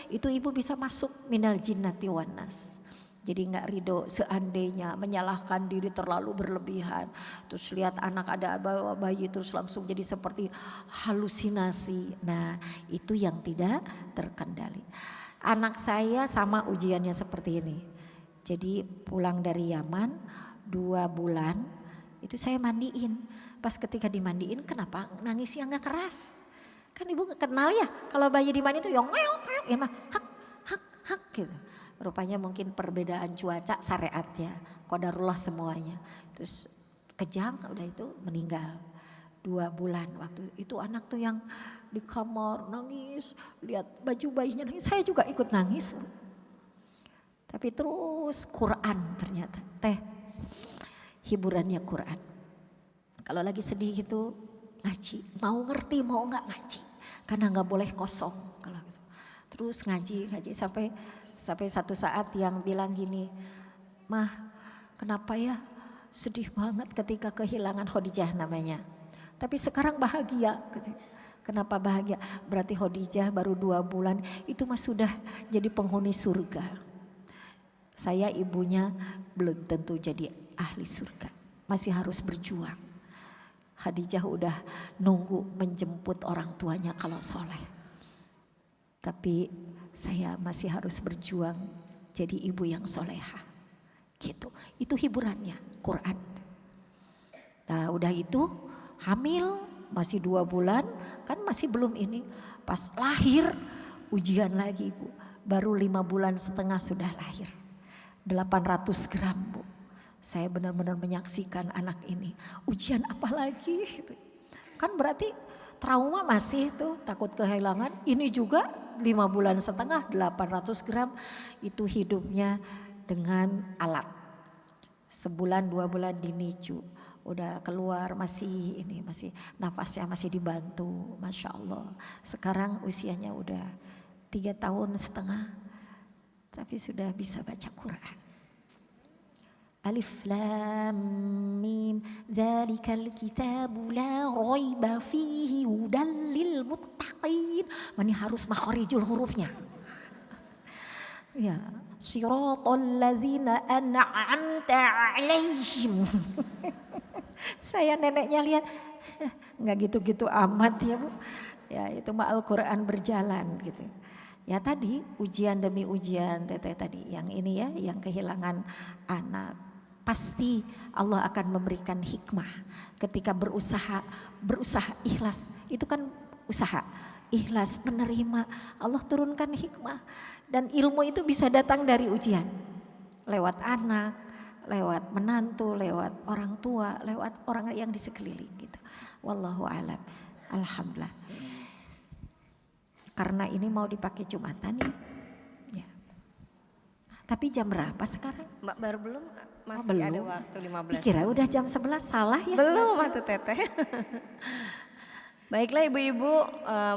itu ibu bisa masuk minal jinnati wan nas. Jadi nggak ridho seandainya menyalahkan diri terlalu berlebihan. Terus lihat anak ada bayi terus langsung jadi seperti halusinasi. Nah itu yang tidak terkendali. Anak saya sama ujiannya seperti ini. Jadi pulang dari Yaman 2 bulan itu saya mandiin. Pas ketika dimandiin kenapa nangisnya nggak keras? Kan ibu kenal ya kalau bayi dimandi itu yang ngeyok ya mah hak gitu. Rupanya mungkin perbedaan cuaca syariat ya, qadarullah semuanya. Terus kejang udah itu meninggal 2 bulan. Waktu itu anak tuh yang di kamar nangis, lihat baju bayinya nangis, saya juga ikut nangis. Tapi terus Quran ternyata hiburannya Quran. Kalau lagi sedih gitu ngaji, mau ngerti mau nggak ngaji, karena nggak boleh kosong kalau gitu. Terus ngaji sampai satu saat yang bilang gini, mah kenapa ya sedih banget ketika kehilangan Khadijah namanya, tapi sekarang bahagia. Kenapa bahagia? Berarti Khadijah baru 2 bulan itu mah sudah jadi penghuni surga. Saya ibunya belum tentu jadi ahli surga, masih harus berjuang. Khadijah udah nunggu menjemput orang tuanya kalau soleh. Tapi saya masih harus berjuang jadi ibu yang soleha. Gitu. Itu hiburannya Quran. Nah udah itu hamil masih 2 bulan kan masih belum ini. Pas lahir ujian lagi ibu. Baru 5 bulan setengah sudah lahir. 800 gram bu. Saya benar-benar menyaksikan anak ini. Ujian apa lagi? Gitu. Kan berarti trauma masih tuh, takut kehilangan. Ini juga 5 bulan setengah, 800 gram. Itu hidupnya dengan alat. Sebulan 2 bulan di NICU. Udah keluar masih nafasnya masih dibantu. Masya Allah. Sekarang usianya udah 3 tahun setengah. Tapi sudah bisa baca Quran. Alif Lam Mim Dzalikal kitabu la raiba fihi hudal lil muttaqin. Ini harus makharijul hurufnya. Ya, siratal ladzina an'amta 'alaihim. Saya neneknya lihat enggak gitu-gitu amat ya Bu. Ya, itu mah Al-Qur'an berjalan gitu. Ya tadi ujian demi ujian teteh tadi yang ini ya, yang kehilangan anak. Pasti Allah akan memberikan hikmah ketika berusaha ikhlas. Itu kan usaha, ikhlas menerima. Allah turunkan hikmah dan ilmu itu bisa datang dari ujian. Lewat anak, lewat menantu, lewat orang tua, lewat orang yang di sekeliling gitu. Wallahu a'lam. Alhamdulillah. Karena ini mau dipakai Jumatan nih. Ya. Tapi jam berapa sekarang? Mbak baru belum, masih belum. ada waktu 15 Dikira udah jam 11, salah ya? Belum Atuh Teteh. Baiklah ibu-ibu,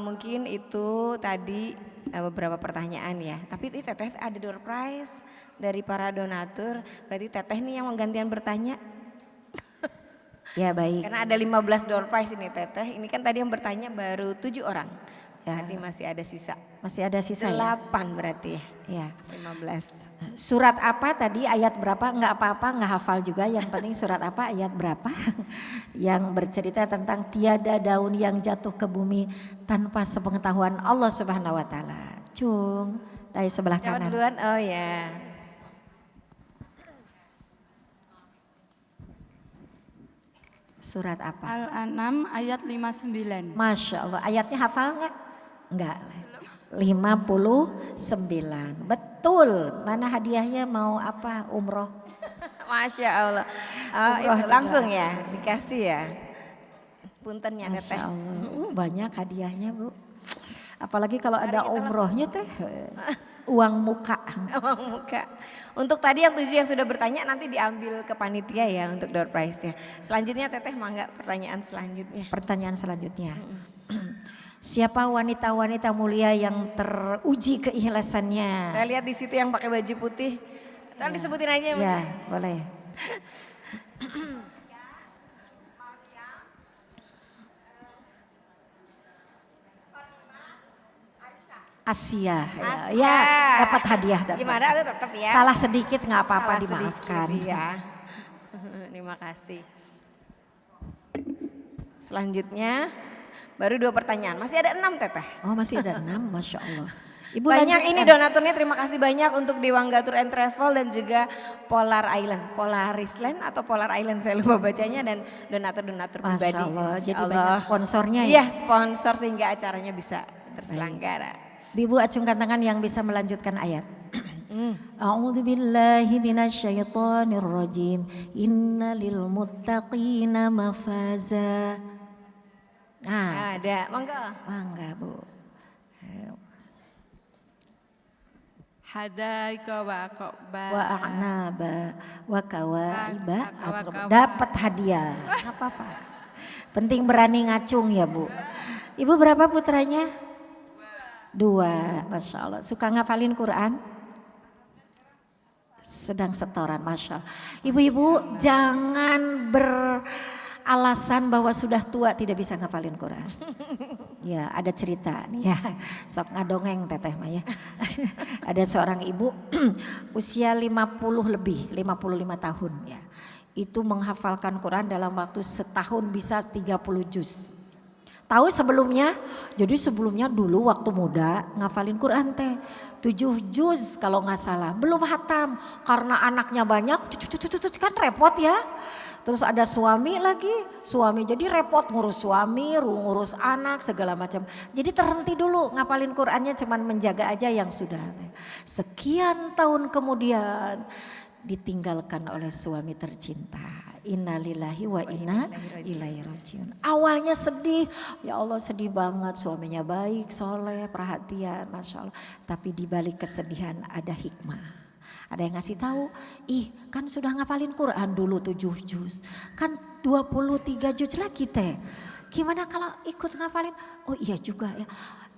mungkin itu tadi beberapa pertanyaan ya. Tapi ini Teteh ada door prize dari para donatur. Berarti Teteh nih yang menggantian bertanya. Ya baik. Karena ada 15 door prize ini Teteh. Ini kan tadi yang bertanya baru 7 orang. Ya. Berarti masih ada sisa. Masih ada sisa ya? 8 berarti ya. Ya. 15. Surat apa tadi, ayat berapa? Enggak apa-apa, enggak hafal juga. Yang penting surat apa, ayat berapa. Yang bercerita tentang tiada daun yang jatuh ke bumi tanpa sepengetahuan Allah Subhanahu wa taala. Cung, dari sebelah Siapa kanan. duluan? Oh ya. Surat apa? Al-An'am ayat 59. Masya Allah, ayatnya hafal nggak? Enggak. 59. Betul. Mana hadiahnya, mau apa? Umroh. Masya Allah. Oh, Umroh itu langsung ya dikasih ya. Puntennya Masya teteh. Allah. Banyak hadiahnya Bu. Apalagi kalau ada kita umrohnya teh. Uang muka. Uang muka. Untuk tadi yang 7 yang sudah bertanya nanti diambil ke panitia ya untuk door prize-nya. Selanjutnya teteh mangga pertanyaan selanjutnya. Pertanyaan selanjutnya. Siapa wanita-wanita mulia yang teruji keikhlasannya? Saya lihat di situ yang pakai baju putih. Tolong disebutin aja ya. Ya, boleh. Asia. Asia. Ya, dapat hadiah. Dapat. Gimana tuh tetap ya. Salah sedikit nggak apa-apa, Salah dimaafkan. sedikit, ya. Terima kasih. Selanjutnya baru 2 pertanyaan. Masih ada 6 teteh. Oh, masih ada 6, Masya Allah. Ibu Banyak lanjutkan. ini donaturnya, terima kasih banyak untuk Dewangga Tour and Travel dan juga Polar Island. Polaris Land atau Polar Island saya lupa bacanya, dan donatur-donatur Masya pribadi. Allah, jadi Insya banyak sponsornya ya. Iya, sponsor sehingga acaranya bisa terselenggara. Ibu acungkan tangan yang bisa melanjutkan ayat. A'udzu billahi minasyaitonir rajim. Innalil muttaqina mafaza. Ah, Ada, monggo. bangga Bu. Hadaika wa aqba. Wa a'naba wa kawaiba. Wa kawaiba. Dapat hadiah. Nggak apa-apa. Penting berani ngacung ya Bu. Ibu berapa putranya? 2. Masya Allah. Suka ngafalin Quran? Sedang setoran, Masya Allah. Ibu-ibu jangan beralasan bahwa sudah tua tidak bisa ngafalin Quran. Ya, ada cerita nih ya. Sok ngadongeng teteh mah ya. Ada seorang ibu usia 50 lebih, 55 tahun ya. Itu menghafalkan Quran dalam waktu setahun bisa 30 juz. Tahu sebelumnya? Jadi sebelumnya dulu waktu muda ngafalin Quran teh 7 juz kalau nggak salah. Belum hatam karena anaknya banyak, kan repot ya. Terus ada suami lagi, suami jadi repot ngurus suami, ngurus anak segala macam. Jadi terhenti dulu ngapalin Qurannya, cuman menjaga aja yang sudah. Sekian tahun kemudian ditinggalkan oleh suami tercinta. Innalillahi wa inna ilaihi rajiun. Awalnya sedih, ya Allah sedih banget, suaminya baik, soleh, perhatian, Masya Allah. Tapi di balik kesedihan ada hikmah. Ada yang ngasih tahu, ih kan sudah ngapalin Quran dulu 7 juz, kan 23 juz lagi teh. Gimana kalau ikut ngapalin? Oh iya juga ya.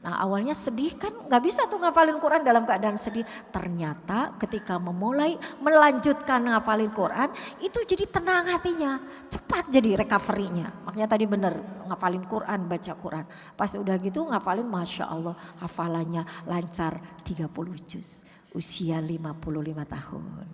Nah awalnya sedih kan, gak bisa tuh ngapalin Quran dalam keadaan sedih. Ternyata ketika memulai melanjutkan ngapalin Quran, itu jadi tenang hatinya, cepat jadi recovery-nya. Makanya tadi bener ngapalin Quran, baca Quran. Pas udah gitu ngapalin, Masya Allah hafalannya lancar 30 juz. Usia 55 tahun.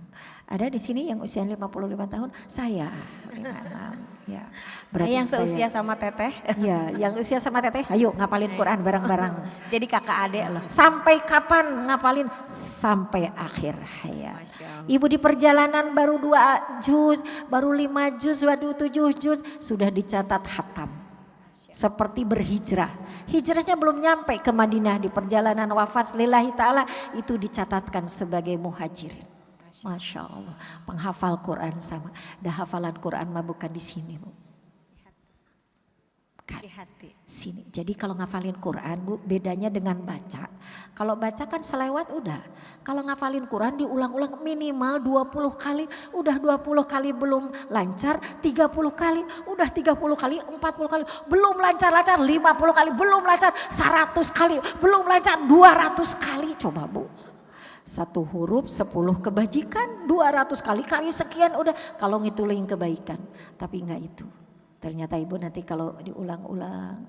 Ada di sini yang usia 55 tahun? Saya 56 ya. Berarti yang saya, seusia sama teteh. ya, yang usia sama teteh, ayo ngapalin Quran bareng-bareng. Jadi kakak adek loh. Sampai kapan ngapalin? Sampai akhir hayat. Masya Allah. Ibu di perjalanan baru 2 juz, baru 5 juz, waduh 7 juz, sudah dicatat hatam. Seperti berhijrah. Hijrahnya belum nyampe ke Madinah, di perjalanan wafat lillahi ta'ala itu dicatatkan sebagai muhajirin. Masya Allah, penghafal Quran sama. Dah hafalan Quran mah bukan di sini Bu. Di hati. Sini. Jadi kalau ngafalin Quran Bu, bedanya dengan baca. Kalau baca kan selewat udah. Kalau ngafalin Quran diulang-ulang minimal 20 kali. Udah 20 kali belum lancar, 30 kali. Udah 30 kali, 40 kali. Belum lancar-lancar, 50 kali. Belum lancar, 100 kali. Belum lancar, 200 kali. Coba Bu. 1 huruf 10 kebajikan, 200 kali. Kali sekian udah. Kalau ngitulin kebaikan. Tapi enggak itu. Ternyata ibu nanti kalau diulang-ulang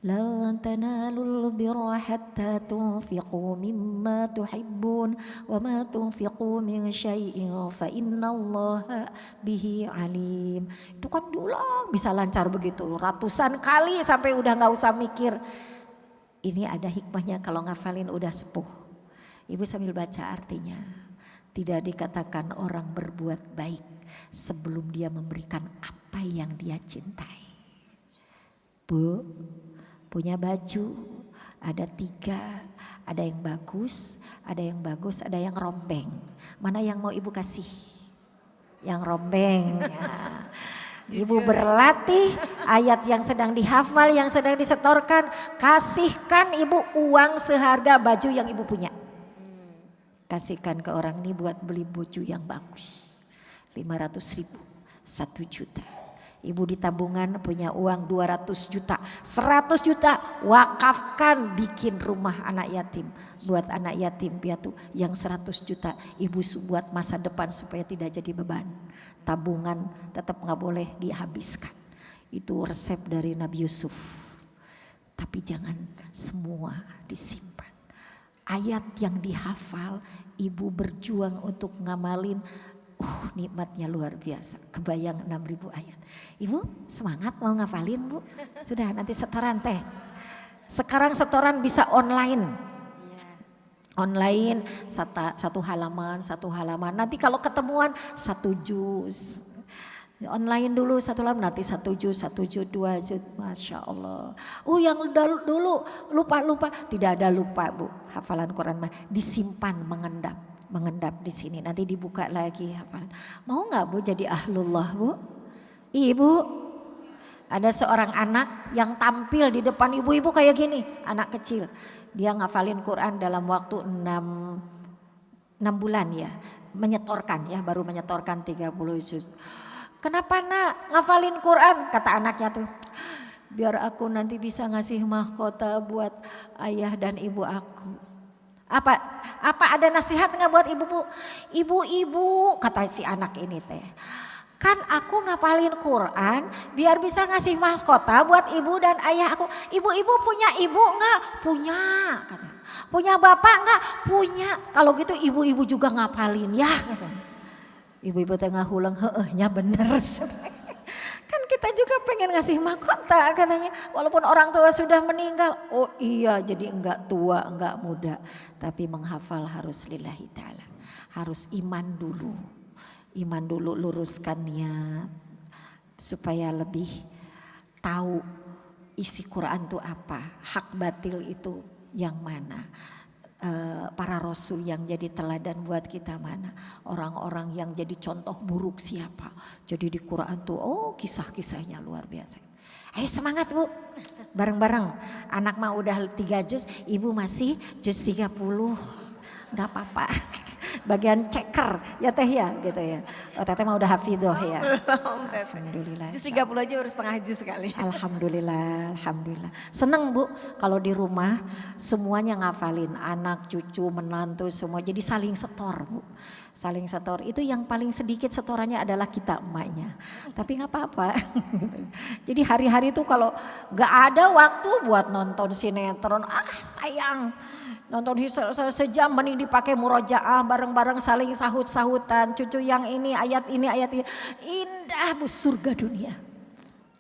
Lan tanalul birra hatta tunfiqu mimma tuhibbun wa ma tunfiqu min syai'in fa innallaha bihi alim. Itu kan diulang bisa lancar begitu ratusan kali sampai udah nggak usah mikir. Ini ada hikmahnya kalau ngafalin udah sepuh. Ibu sambil baca artinya. Tidak dikatakan orang berbuat baik sebelum dia memberikan apa yang dia cintai. Bu, punya baju, ada 3, ada yang bagus, ada yang rombeng. Mana yang mau ibu kasih? Yang rombeng. Ya. Ibu berlatih ayat yang sedang dihafal, yang sedang disetorkan. Kasihkan ibu uang seharga baju yang ibu punya. Kasihkan ke orang ini buat beli baju yang bagus. 500.000, 1 juta. Ibu di tabungan punya uang 200 juta, 100 juta wakafkan bikin rumah anak yatim. Buat anak yatim piatu yang 100 juta ibu buat masa depan supaya tidak jadi beban. Tabungan tetap gak boleh dihabiskan. Itu resep dari Nabi Yusuf. Tapi jangan semua disimpan. Ayat yang dihafal ibu berjuang untuk ngamalin. Nikmatnya luar biasa. Kebayang 6.000 ayat. Ibu semangat mau ngafalin bu? Sudah nanti setoran teh. Sekarang setoran bisa online. Online satu halaman. Nanti kalau ketemuan 1 juz. Online dulu 1 halaman, nanti 1 juz, 2 juz. Masya Allah. Yang dulu lupa. Tidak ada lupa bu. Hafalan Quran mah disimpan mengendap di sini, nanti dibuka lagi hafalan. Mau nggak bu jadi ahlullah bu? Ibu, ada seorang anak yang tampil di depan ibu-ibu kayak gini, anak kecil. Dia ngafalin Quran dalam waktu 6 bulan ya, baru menyetorkan 30 juz. Kenapa nak ngafalin Quran? Kata anaknya tuh, biar aku nanti bisa ngasih mahkota buat ayah dan ibu aku. Apa ada nasihat nggak buat ibu bu? Ibu-ibu kata si anak ini teh. Kan aku ngapalin Quran biar bisa ngasih mahkota buat ibu dan ayah aku. Ibu-ibu punya ibu nggak? Punya. Kata. Punya bapak nggak? Punya. Kalau gitu ibu-ibu juga ngapalin ya. Kata. Ibu-ibu tengah hulang nya bener. Kan kita juga pengen ngasih mahkota katanya. Walaupun orang tua sudah meninggal. Oh iya jadi enggak tua enggak muda. Tapi menghafal harus lillahi ta'ala. Harus iman dulu. Iman dulu luruskan niat. Supaya lebih tahu isi Quran itu apa. Hak batil itu yang mana. Para rasul yang jadi teladan buat kita mana, orang-orang yang jadi contoh buruk siapa. Jadi di Quran tuh kisah-kisahnya luar biasa. Ayo semangat bu, bareng-bareng. Anak mah udah 3 juz, ibu masih juz 30. Gak apa-apa. Bagian ceker ya teh ya gitu ya. Teteh mah udah hafidhoh ya. Alhamdulillah. Juz 30 aja harus setengah juz kali. Alhamdulillah. Seneng bu kalau di rumah semuanya ngafalin. Anak, cucu, menantu semua jadi saling setor bu. Saling setor itu yang paling sedikit setorannya adalah kita emaknya. Tapi gak apa-apa. Jadi hari-hari itu kalau gak ada waktu buat nonton sinetron. Sayang. Nonton sejam mending dipakai murojaah bareng-bareng saling sahut-sahutan. Cucu yang ini ayat ini. Indah bu surga dunia.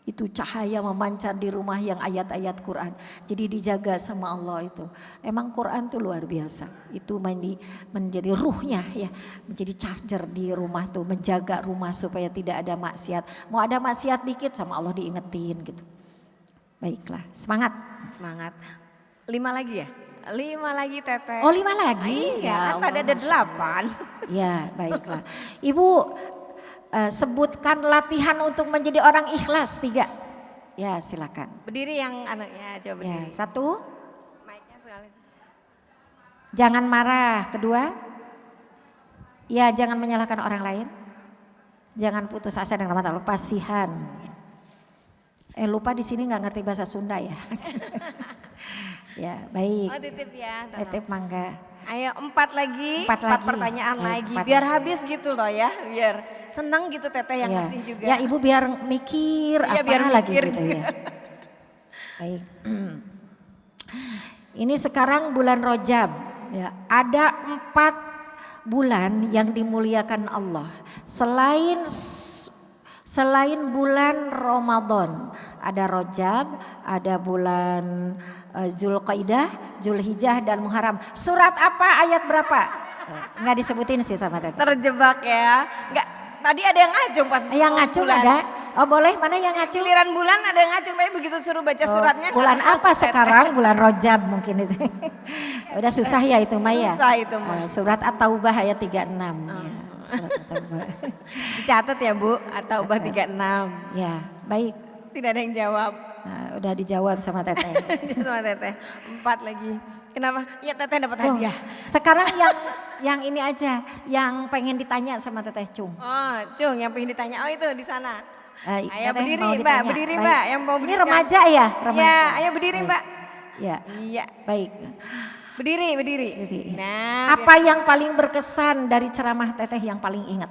Itu cahaya memancar di rumah yang ayat-ayat Quran. Jadi dijaga sama Allah itu. Emang Quran tuh luar biasa. Itu menjadi ruhnya ya. Menjadi charger di rumah tuh. Menjaga rumah supaya tidak ada maksiat. Mau ada maksiat dikit sama Allah diingetin gitu. Baiklah semangat. 5 lagi ya? 5 lagi teteh. Oh 5 lagi? Iya kan tadi ada 8. Ya baiklah. Ibu sebutkan latihan untuk menjadi orang ikhlas 3. Ya silakan. Berdiri yang anaknya coba berdiri. Ya, 1. Mic-nya sekali. Jangan marah. 2. Ya jangan menyalahkan orang lain. Jangan putus asa dengan mata lupa kasihan. Lupa di sini nggak ngerti bahasa Sunda ya. Ya baik. Oh titip ya. Titip mangga. Ayo 4 lagi. 4 lagi. pertanyaan Baik, lagi. 4 Biar lagi. habis gitu loh ya. Biar seneng gitu teteh yang Ya. ngasih juga. Ya ibu biar mikir Iya, apa biar lagi mikir gitu juga. ya. Baik. Ini sekarang bulan Rajab. Ya, ada 4 bulan yang dimuliakan Allah. Selain bulan Ramadan, ada Rajab, ada bulan Zulqaidah, Zulhijjah dan Muharram. Surat apa, ayat berapa? Enggak disebutin sih sama Teteh. Terjebak ya. Enggak, tadi ada yang ngacung pas. Yang ngacung bulan. ada? Oh boleh, mana yang ngacung? Giliran bulan ada yang ngacung, tapi begitu suruh baca suratnya. Bulan nggak apa tahu, sekarang? Bulan Rajab mungkin itu. Udah susah ya itu Maya. Susah itu, Maya. Surat At-Taubah ayat 36. Ya, surat At-Taubah. Dicatat ya Bu, atau Ubah 36. Ya, baik. Tidak ada yang jawab. Nah, udah dijawab sama Teteh. Sama Teteh. 4 lagi. Kenapa? Ya Teteh dapat Cung, hadiah. sekarang yang ini aja, yang pengen ditanya sama Teteh Cung. Oh, Cung yang pengen ditanya. Oh itu di sana. Ayo Teteh berdiri mau Mbak, ditanya. berdiri Baik. Mbak. Yang mau Ini berdiri. remaja ya? Remaja. Ya, ayo berdiri Baik. Mbak. Ya, Iya, baik. berdiri. Berdiri. Nah, Apa yang paling berkesan dari ceramah Teteh yang paling ingat?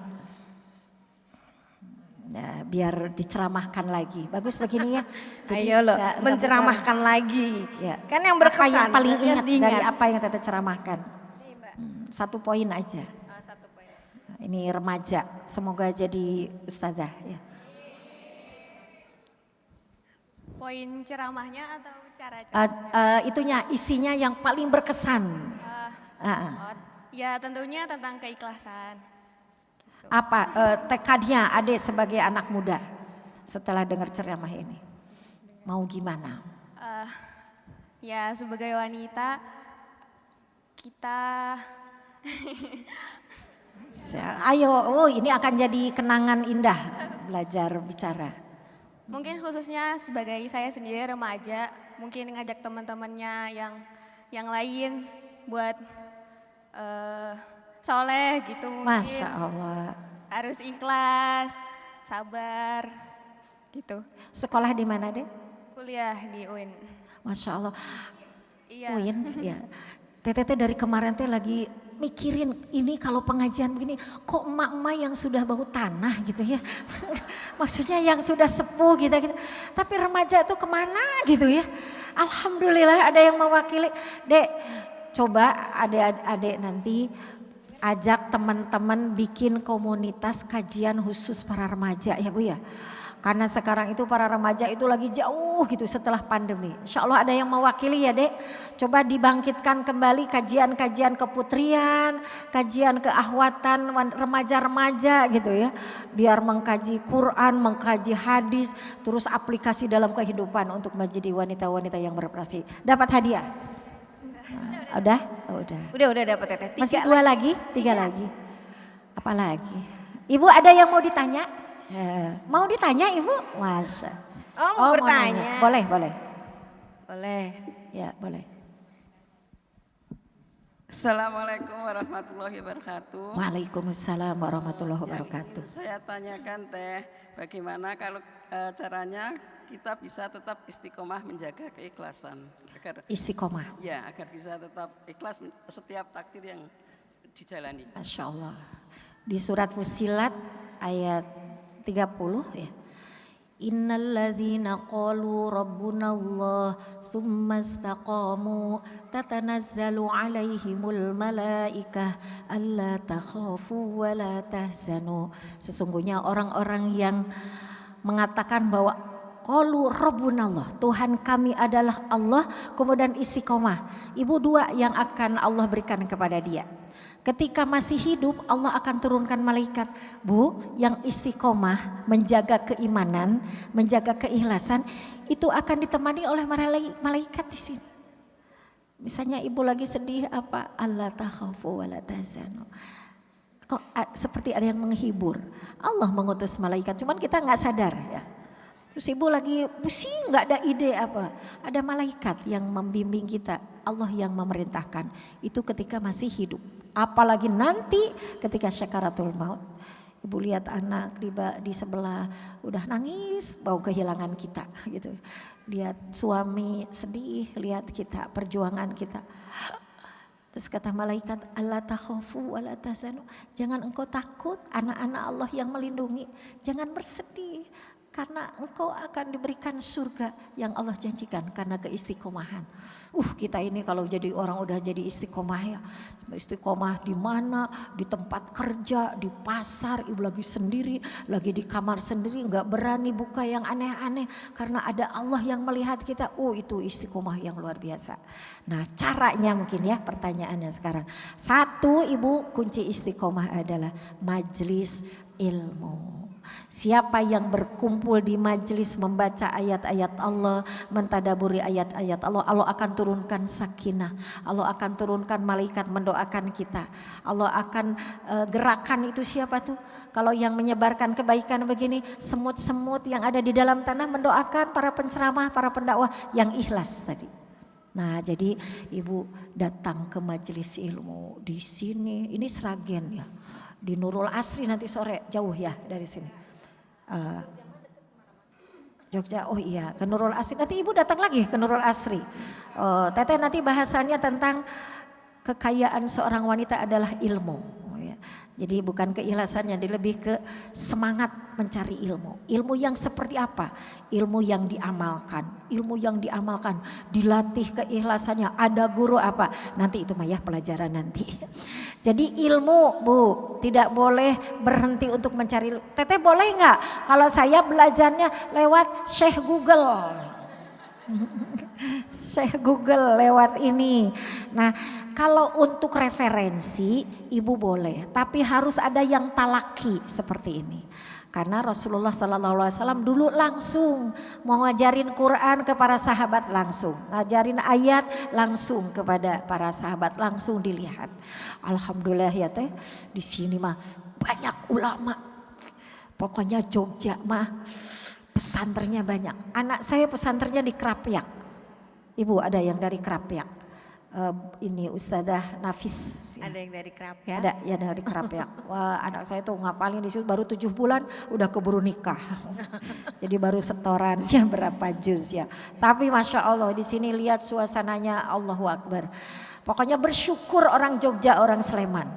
Nah, biar diceramahkan lagi. Bagus begini ya. ayo loh, nggak menceramahkan lagi. Ya. Kan yang Apa berkesan. yang paling harus ingat diingat. dari apa yang Teteh ceramahkan? 1 poin aja. 1 poin. Ini remaja, semoga jadi ustazah ya. Poin ceramahnya atau cara Itunya isinya yang paling berkesan. Ya tentunya tentang keikhlasan. Apa tekadnya Adek sebagai anak muda setelah dengar ceramah ini? Mau gimana? Ya sebagai wanita kita Ayo, ini akan jadi kenangan indah belajar bicara. mungkin khususnya sebagai saya sendiri remaja, mungkin ngajak teman-temannya yang lain buat soleh gitu mungkin. Masya Allah. Harus ikhlas, sabar gitu. Sekolah di mana deh? Kuliah di UIN. Masya Allah. Iya. Win, ya. Teteh dari kemarin teh lagi mikirin ini kalau pengajian begini kok emak-emak yang sudah bau tanah gitu ya. Maksudnya yang sudah sepuh gitu. Tapi remaja itu kemana gitu ya. Alhamdulillah ada yang mewakili. Dek, coba adik-adik nanti ajak teman-teman bikin komunitas kajian khusus para remaja ya Bu ya. Karena sekarang itu para remaja itu lagi jauh gitu setelah pandemi. Insya Allah ada yang mewakili ya Dek. Coba dibangkitkan kembali kajian-kajian keputrian, kajian keahwatan remaja-remaja gitu ya. Biar mengkaji Quran, mengkaji hadis, terus aplikasi dalam kehidupan untuk menjadi wanita-wanita yang berprestasi. Dapat hadiah? Udah? Oh, udah. Udah dapat Teteh. 3 Masih 2 lagi? 3 lagi. Apa lagi? Ibu ada yang mau ditanya? Mau ditanya Ibu? Masa? Oh mau mau bertanya. nanya. Boleh. Boleh. Ya boleh. Assalamualaikum warahmatullahi wabarakatuh. Waalaikumsalam warahmatullahi Yang wabarakatuh. ingin saya tanyakan Teh, bagaimana kalau caranya kita bisa tetap istiqomah menjaga keikhlasan agar Istiqomah. agar bisa tetap ikhlas setiap takdir yang dijalani. Masya Allah. Di surat Fussilat ayat 30 ya. Innalladzina qalu rabbuna Allah thumma istaqamu tatanazzalu alaihimul malaikah alla takhafu wa la tahzanu. Sesungguhnya orang-orang yang mengatakan bahwa qalu rabbuna Allah, Tuhan kami adalah Allah, kemudian istiqomah. Ibu 2 yang akan Allah berikan kepada dia. Ketika masih hidup Allah akan turunkan malaikat. Bu, yang istiqomah menjaga keimanan, menjaga keikhlasan itu akan ditemani oleh malaikat di sini. Misalnya ibu lagi sedih apa? Allah takhafu wa la tahzanu. Kok seperti ada yang menghibur. Allah mengutus malaikat, cuman kita nggak sadar ya. Terus ibu lagi pusing nggak ada ide apa. Ada malaikat yang membimbing kita. Allah yang memerintahkan. Itu ketika masih hidup. Apalagi nanti ketika syakaratul maut. Ibu lihat anak di sebelah udah nangis bau kehilangan kita gitu. Lihat suami sedih, lihat kita perjuangan kita. Terus kata malaikat, Allah takhafu wa la tahzanu. Jangan engkau takut, anak-anak Allah yang melindungi. Jangan bersedih. Karena engkau akan diberikan surga yang Allah janjikan karena keistiqomahan. Kita ini kalau jadi orang udah jadi istiqomah ya. Istiqomah di mana? Di tempat kerja, di pasar, ibu lagi sendiri, lagi di kamar sendiri, nggak berani buka yang aneh-aneh karena ada Allah yang melihat kita. Itu istiqomah yang luar biasa. Nah, caranya mungkin ya pertanyaannya sekarang. 1, ibu, kunci istiqomah adalah majelis ilmu. Siapa yang berkumpul di majelis membaca ayat-ayat Allah, mentadaburi ayat-ayat Allah, Allah akan turunkan sakinah, Allah akan turunkan malaikat mendoakan kita. Allah akan gerakan itu siapa tuh? Kalau yang menyebarkan kebaikan begini, semut-semut yang ada di dalam tanah mendoakan para penceramah, para pendakwah yang ikhlas tadi. Nah, jadi ibu datang ke majelis ilmu di sini, ini Sragen ya. Di Nurul Asri nanti sore, jauh ya dari sini. Jogja, iya ke Nurul Asri. Nanti ibu datang lagi ke Nurul Asri. Teteh nanti bahasannya tentang kekayaan seorang wanita adalah ilmu. Jadi bukan keikhlasannya, lebih ke semangat mencari ilmu. Ilmu yang seperti apa? Ilmu yang diamalkan. Ilmu yang diamalkan, dilatih keikhlasannya. Ada guru apa? Nanti itu mah ya pelajaran nanti. Jadi ilmu Bu, tidak boleh berhenti untuk mencari. Teteh boleh nggak kalau saya belajarnya lewat Syekh Google? Syekh Google lewat ini. Nah, kalau untuk referensi ibu boleh, tapi harus ada yang talaki seperti ini. Karena Rasulullah SAW dulu langsung mau ngajarin Quran ke para sahabat langsung, ngajarin ayat langsung kepada para sahabat, langsung dilihat. Alhamdulillah ya teh, di sini mah banyak ulama. Pokoknya Jogja mah pesantrennya banyak. Anak saya pesantrennya di Krapyak. Ibu ada yang dari Krapyak. Ini Ustadzah Nafis. Ada yang dari Krapyak? Ada ya dari Krapyak. Wah, anak saya tuh ngapalin di situ baru 7 bulan udah keburu nikah. Jadi baru setorannya berapa juz ya. Tapi Masya Allah di sini lihat suasananya, Allahu Akbar. Pokoknya bersyukur orang Jogja, orang Sleman.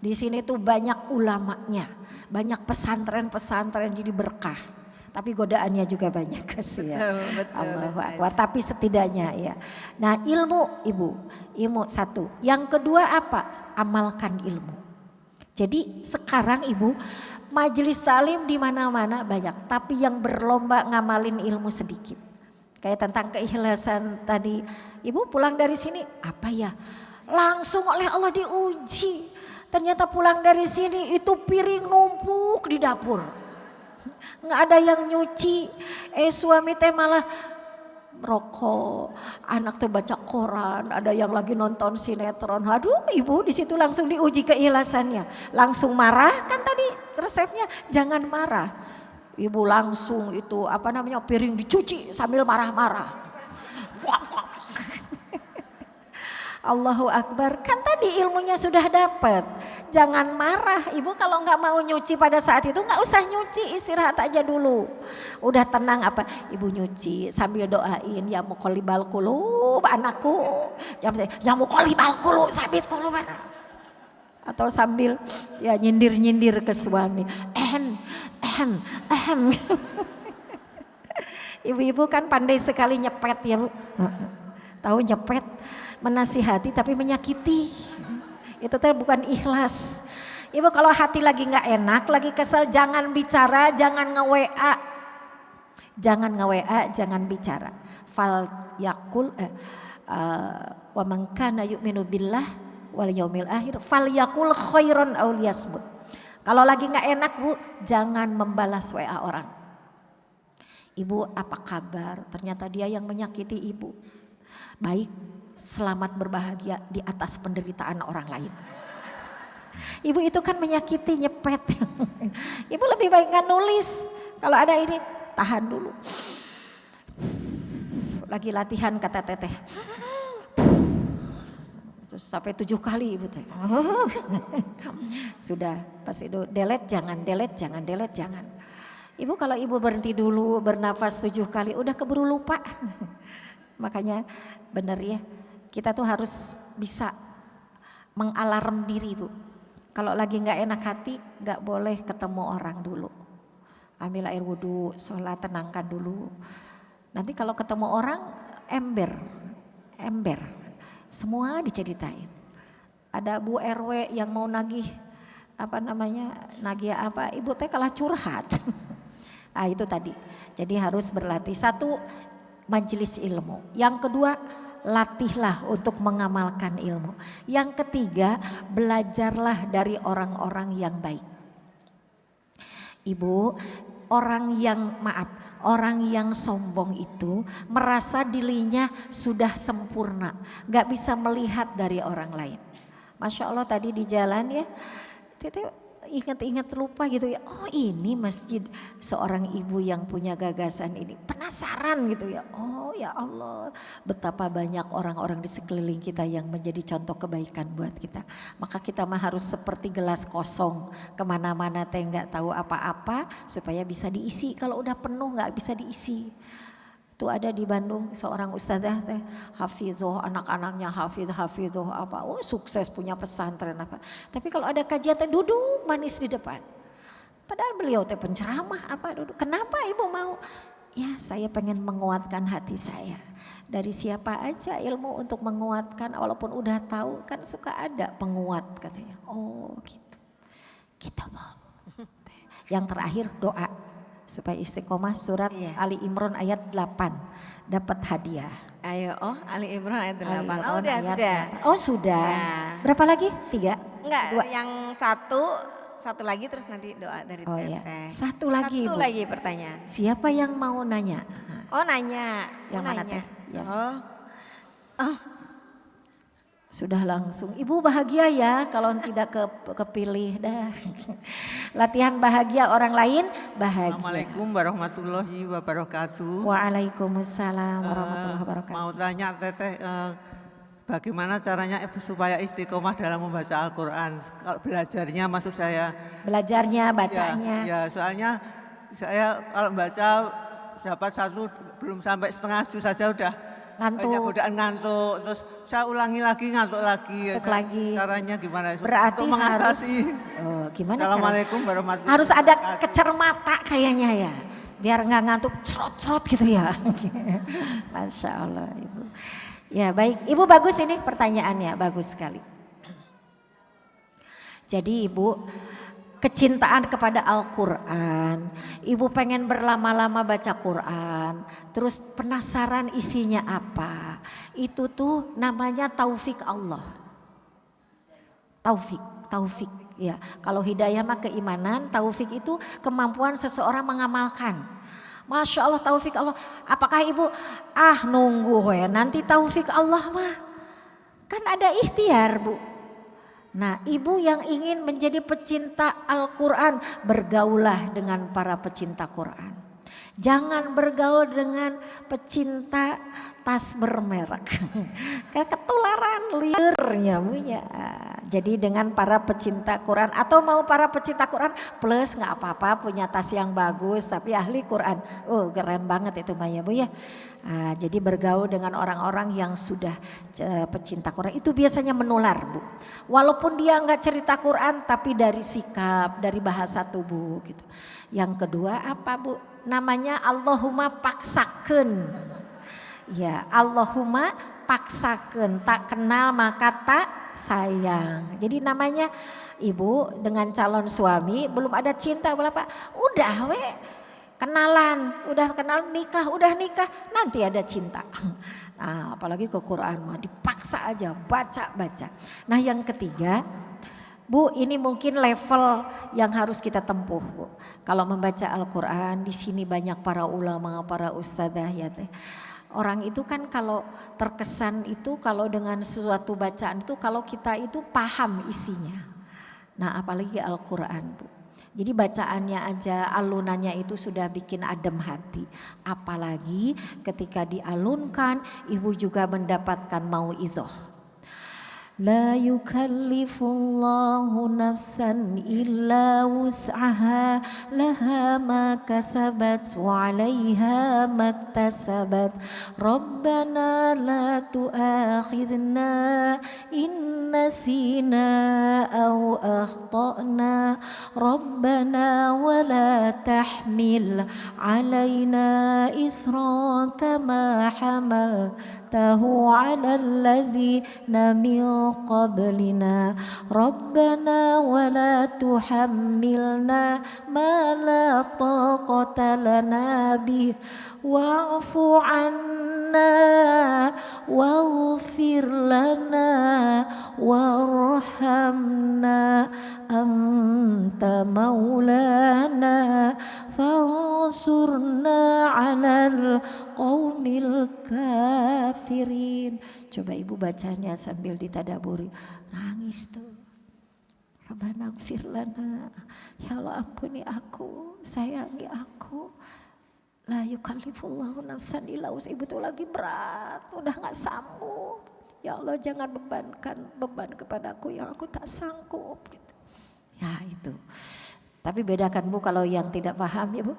Di sini tuh banyak ulamanya, banyak pesantren-pesantren jadi berkah. Tapi godaannya juga banyak sih ya. Allahu Akbar. Tapi setidaknya ya. Nah, ilmu ibu, ilmu 1. Yang kedua apa? Amalkan ilmu. Jadi sekarang ibu majelis salim di mana-mana banyak, tapi yang berlomba ngamalin ilmu sedikit. Kayak tentang keikhlasan tadi, ibu pulang dari sini apa ya? Langsung oleh Allah diuji. Ternyata pulang dari sini itu piring numpuk di dapur. Nggak ada yang nyuci, suami teh malah rokok, anak tuh baca koran, ada yang lagi nonton sinetron. Aduh ibu di situ langsung diuji keikhlasannya, langsung marah kan tadi resepnya jangan marah. Ibu langsung itu piring dicuci sambil marah-marah. Allahu Akbar, kan tadi ilmunya sudah dapat. Jangan marah, ibu kalau nggak mau nyuci pada saat itu nggak usah nyuci, istirahat aja dulu. Udah tenang ibu nyuci sambil doain ya muqallibal qulub anakku, ya muqallibal qulub sabit qulub anak. Atau sambil ya nyindir-nyindir ke suami, Ibu-ibu kan pandai sekali nyepet ya Bu, tahu nyepet, menasihati tapi menyakiti. Itu teh bukan ikhlas. Ibu kalau hati lagi nggak enak, lagi kesel, jangan bicara, jangan nge-WA. Jangan nge-WA, jangan bicara. Fal yakul wa man kana yu'minu billah wal yaumil akhir fal yakul khairan aw liyasmut. Kalau lagi nggak enak Bu, jangan membalas WA orang. Ibu apa kabar? Ternyata dia yang menyakiti ibu. Baik, selamat berbahagia di atas penderitaan orang lain. Ibu itu kan menyakiti, nyepet. Ibu lebih baik gak nulis. Kalau ada ini, tahan dulu. Lagi latihan kata teteh. Terus sampai 7 kali ibu teh. Sudah, pas itu delete jangan. Ibu kalau ibu berhenti dulu, bernafas 7 kali, udah keburu lupa. Makanya benar ya. Kita tuh harus bisa mengalarm diri Bu. Kalau lagi gak enak hati gak boleh ketemu orang dulu. ambil air wudhu, sholat, tenangkan dulu. Nanti kalau ketemu orang ember, semua diceritain. Ada Bu RW yang mau nagih nagih apa, ibu teh kalah curhat. Ah itu tadi, jadi harus berlatih. Satu, majelis ilmu. Yang kedua, latihlah untuk mengamalkan ilmu. Yang ketiga, belajarlah dari orang-orang yang baik. Ibu, orang yang sombong itu merasa dirinya sudah sempurna, gak bisa melihat dari orang lain. Masya Allah tadi di jalan ya, Tete ingat-ingat lupa gitu ya, oh ini masjid seorang ibu yang punya gagasan ini, penasaran gitu ya, oh ya Allah betapa banyak orang-orang di sekeliling kita yang menjadi contoh kebaikan buat kita. Maka kita mah harus seperti gelas kosong, kemana-mana teh nggak tahu apa-apa supaya bisa diisi, kalau udah penuh nggak bisa diisi. Itu ada di Bandung seorang ustazah teh hafidzoh, anak-anaknya hafidzoh apa, oh sukses punya pesantren apa. Tapi kalau ada kajian teh duduk manis di depan. Padahal beliau teh penceramah apa duduk. Kenapa ibu mau? Ya saya pengen menguatkan hati saya. Dari siapa aja ilmu untuk menguatkan, walaupun udah tahu kan suka ada penguat katanya. Oh gitu. Gitu Bu. Yang terakhir doa. Supaya istiqomah, surat Ali Imran ayat 8 dapat hadiah. Ayo, Ali Imran ayat 8. Ali Oh Imran sudah. ayat 8. Oh sudah. Ya. Berapa lagi? 3? Enggak, 2. yang satu lagi terus nanti doa dari Oh iya. Teteh. Satu lagi Satu Bu. lagi pertanyaan. Siapa yang mau nanya? Oh nanya. Yang mana nanya. teh? Yang Oh. sudah langsung. Ibu bahagia ya kalau tidak kepilih dah. Latihan bahagia orang lain bahagia. Assalamualaikum warahmatullahi wabarakatuh. Waalaikumsalam warahmatullahi wabarakatuh. Mau tanya Teteh, bagaimana caranya supaya istiqomah dalam membaca Al-Quran? Kalau belajarnya maksud saya. Belajarnya, bacanya. Ya, soalnya saya kalau baca dapat satu belum sampai setengah juz saja udah Ngantuk. banyak godaan ngantuk. Terus saya ulangi lagi ngantuk lagi. Ngantuk lagi. Caranya gimana? Berarti untuk harus mengatasi. Gimana Assalamualaikum warahmatullahi harus ada wabarakatuh. kecermata kayaknya ya. Biar nggak ngantuk cerot-cerot gitu ya. Masya Allah Ibu. Ya baik, Ibu bagus ini pertanyaannya, bagus sekali. Jadi Ibu, kecintaan kepada Al-Quran, Ibu pengen berlama-lama baca Quran, terus penasaran isinya apa, itu tuh namanya taufik Allah. Taufik ya. Kalau hidayah mah keimanan, taufik itu kemampuan seseorang mengamalkan. Masya Allah taufik Allah. Apakah Ibu nunggu ya nanti taufik Allah mah? Kan ada ikhtiar Bu. Nah Ibu yang ingin menjadi pecinta Al-Quran, bergaulah dengan para pecinta Quran. Jangan bergaul dengan pecinta tas bermerek. Kayak ketularan liarnya Bu ya. Jadi dengan para pecinta Quran atau mau para pecinta Quran plus nggak apa-apa punya tas yang bagus tapi ahli Quran. Oh keren banget itu Maya Bu ya. Jadi bergaul dengan orang-orang yang sudah pecinta Quran itu biasanya menular Bu. Walaupun dia nggak cerita Quran tapi dari sikap, dari bahasa tubuh gitu. Yang kedua apa Bu? Namanya Allahumma paksakeun. Ya Allahumma paksakeun, tak kenal maka tak sayang. Jadi namanya Ibu dengan calon suami belum ada cinta berapa? Udah we kenalan, udah kenal nikah, udah nikah nanti ada cinta. Nah, apalagi ke Quran mah dipaksa aja baca. Nah yang ketiga Bu, ini mungkin level yang harus kita tempuh Bu. Kalau membaca Al-Quran di sini banyak para ulama, para ustadzah ya teh. Orang itu kan kalau terkesan itu kalau dengan sesuatu bacaan itu kalau kita itu paham isinya. Nah apalagi Al-Quran Bu. Jadi bacaannya aja alunannya itu sudah bikin adem hati. Apalagi ketika dialunkan Ibu juga mendapatkan mauizah. لا يكلف الله نفسا إلا وسعها لها ما كسبت وعليها ما اكتسبت ربنا لا تؤاخذنا إن نسينا أو أخطأنا ربنا ولا تحمل علينا إصرا كما حملته على الذين من قبلنا ربنا ولا تحملنا ما لا طاقة لنا به واعف عنا واغفر لنا وارحمنا أنت مولانا فانصرنا على القوم الكافرين. Coba ibu bacanya sambil ditadaburi. Nangis tuh. Rabbana gfir lana. Ya Allah ampuni aku, sayangi aku. La yukallifullahu nafsan illa wus'aha. Ibu tuh lagi berat, udah gak sanggup. Ya Allah jangan bebankan beban kepadaku yang aku tak sanggup gitu. Ya itu. Tapi bedakan Bu kalau yang tidak paham ya Bu.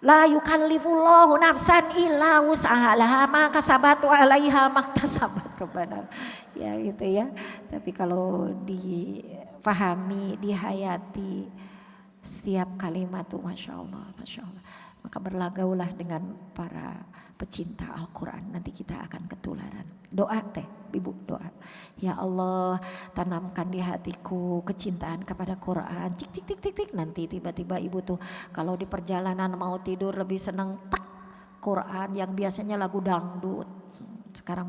La yukallifullahu nafsan illa wus'aha laha ma kasabat wa 'alaiha maktasabat. Rabbana. Ya gitu ya. Tapi kalau dipahami, dihayati setiap kalimat tuh Masya Allah, Masya Allah. Maka berlagaulah dengan para pecinta Al-Quran. Nanti kita akan ketularan. Doa teh, ibu doa. Ya Allah tanamkan di hatiku kecintaan kepada Quran. Cik cik cik cik cik. Nanti tiba-tiba ibu tuh kalau di perjalanan mau tidur lebih senang tak Quran yang biasanya lagu dangdut. Sekarang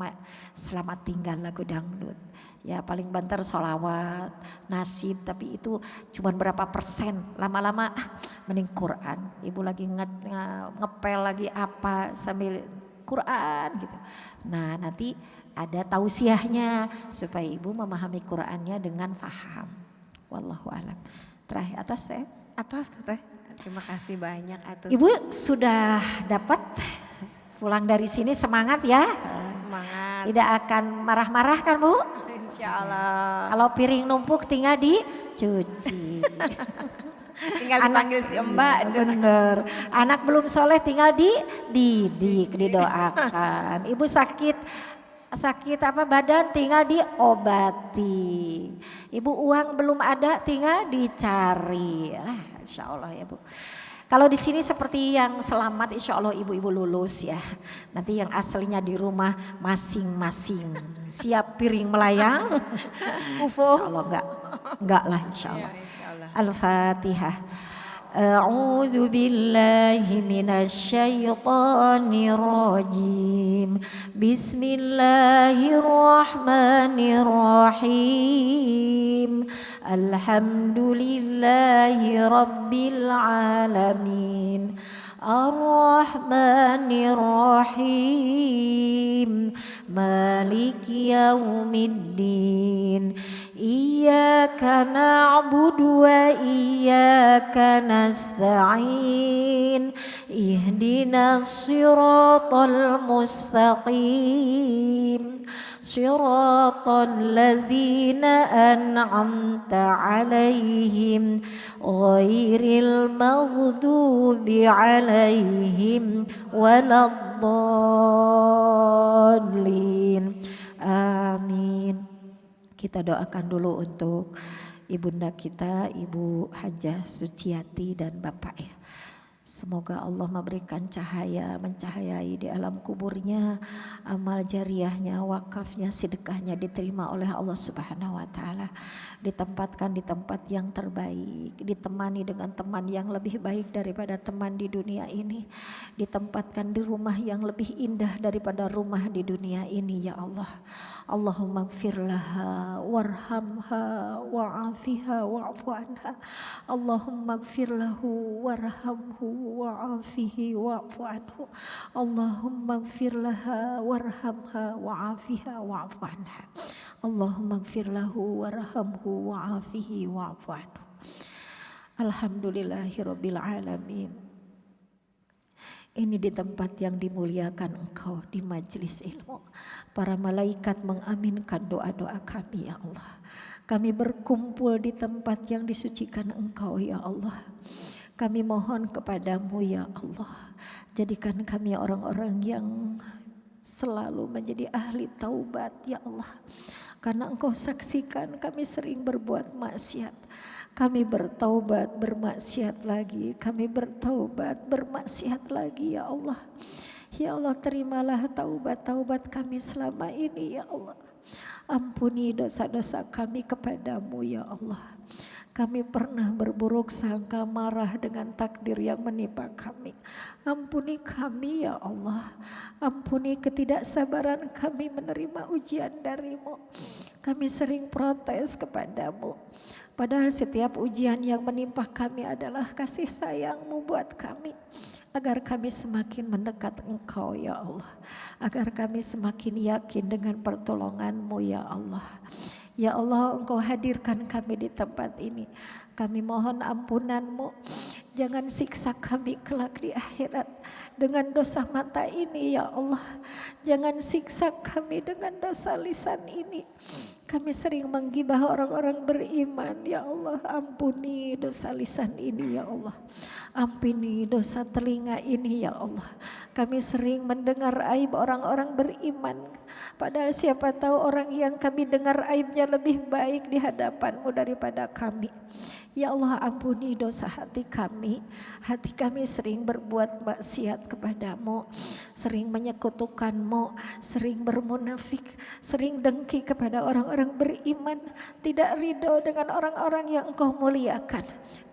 selamat tinggal lagu dangdut. Ya paling banter sholawat, nasyid, tapi itu cuman berapa persen. Lama-lama mending Quran. Ibu lagi ngepel lagi apa sambil Quran gitu. Nah nanti ada tausiahnya supaya ibu memahami Qurannya dengan faham. Wallahu alam. Terakhir atas ya. Atas Teteh. Terima kasih banyak atuh. Ibu sudah dapat pulang dari sini semangat ya. Semangat. Tidak akan marah-marah kan Bu? Insya Allah. Kalau piring numpuk tinggal dicuci. Tinggal dipanggil si Mbak. Bener. Anak belum soleh tinggal dididik, didoakan. Ibu sakit apa badan tinggal diobati. Ibu uang belum ada tinggal dicari. Insya Allah ya Bu. Kalau di sini seperti yang selamat insya Allah ibu-ibu lulus ya. Nanti yang aslinya di rumah masing-masing. Siap piring melayang. UFO. Insya Allah enggak lah insya Allah. Al-Fatihah. A'udzu billahi minasy syaithanir rajim. Bismillahirrahmanirrahim. Alhamdulillahi rabbil alamin. Ar-Rahmanir Rahim. Maliki yaumiddin. Iyyaka na'budu wa iyyaka nasta'in. Ihdinas siratal mustaqim. Siratal ladzina an'amta 'alaihim ghairil maghdubi 'alaihim waladdallin. Amin. Kita doakan dulu untuk ibunda kita, Ibu Hajah Suciati dan Bapak ya. Semoga Allah memberikan cahaya, mencahayai di alam kuburnya, amal jariahnya, wakafnya, sedekahnya diterima oleh Allah Subhanahu wa taala. Ditempatkan di tempat yang terbaik, ditemani dengan teman yang lebih baik daripada teman di dunia ini. Ditempatkan di rumah yang lebih indah daripada rumah di dunia ini ya Allah. Allahumma gfir laha warhamha wa'afiha wa'fu anha. Allahumma gfir lahu warhamhu wa'afihi wa'fu anhu. Allahumma gfir laha warhamha wa'afiha wa'fu anha. Allahumma gfir lahu warhamhu wa'afihi wa'fu anhu. Alhamdulillahirabbil alamin. Ini di tempat yang dimuliakan Engkau, di majelis ilmu. Para malaikat mengaminkan doa-doa kami ya Allah. Kami berkumpul di tempat yang disucikan Engkau ya Allah. Kami mohon kepadamu ya Allah. Jadikan kami orang-orang yang selalu menjadi ahli taubat ya Allah. Karena Engkau saksikan kami sering berbuat maksiat. Kami bertaubat, bermaksiat lagi. Kami bertaubat, bermaksiat lagi ya Allah. Ya Allah, terimalah taubat-taubat kami selama ini ya Allah. Ampuni dosa-dosa kami kepadamu ya Allah. Kami pernah berburuk sangka, marah dengan takdir yang menimpa kami. Ampuni kami ya Allah. Ampuni ketidaksabaran kami menerima ujian darimu. Kami sering protes kepadamu. Padahal setiap ujian yang menimpa kami adalah kasih sayang-Mu buat kami. Agar kami semakin mendekat Engkau ya Allah. Agar kami semakin yakin dengan pertolongan-Mu ya Allah. Ya Allah, Engkau hadirkan kami di tempat ini. Kami mohon ampunan-Mu. Jangan siksa kami kelak di akhirat dengan dosa mata ini ya Allah. Jangan siksa kami dengan dosa lisan ini. Kami sering menggibah orang-orang beriman ya Allah. Ampuni dosa lisan ini ya Allah. Ampuni dosa telinga ini ya Allah. Kami sering mendengar aib orang-orang beriman. Padahal siapa tahu orang yang kami dengar aibnya lebih baik di hadapan-Mu daripada kami. Ya Allah, ampuni dosa hati kami. Hati kami sering berbuat maksiat kepadamu, sering menyekutukan-Mu, sering bermunafik, sering dengki kepada orang-orang beriman, tidak ridho dengan orang-orang yang Engkau muliakan,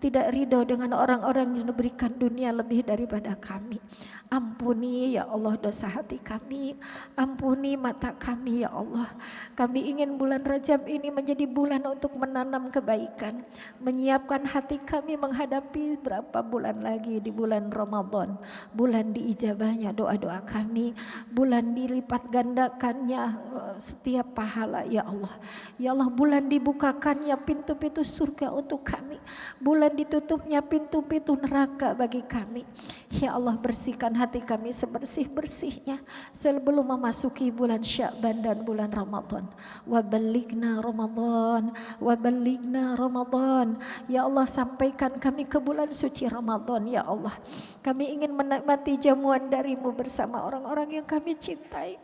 tidak ridho dengan orang-orang yang diberikan dunia lebih daripada kami. Ampuni ya Allah dosa hati kami, ampuni mata kami ya Allah. Kami ingin bulan Rajab ini menjadi bulan untuk menanam kebaikan, menyiapkan hati kami menghadapi berapa bulan lagi di bulan Ramadan, bulan diijabahnya doa-doa kami, bulan dilipat gandakannya setiap pahala ya Allah. Ya Allah, bulan dibukakannya pintu-pintu surga untuk kami, bulan ditutupnya pintu-pintu neraka bagi kami. Ya Allah, bersihkan hati kami sebersih-bersihnya sebelum memasuki bulan Sya'ban dan bulan Ramadan. Wa ballighna Ramadan, wa ballighna Ramadan. Ya Allah, sampaikan kami ke bulan suci Ramadan ya Allah. Kami ingin menikmati jamuan dari-Mu bersama orang-orang yang kami cintai.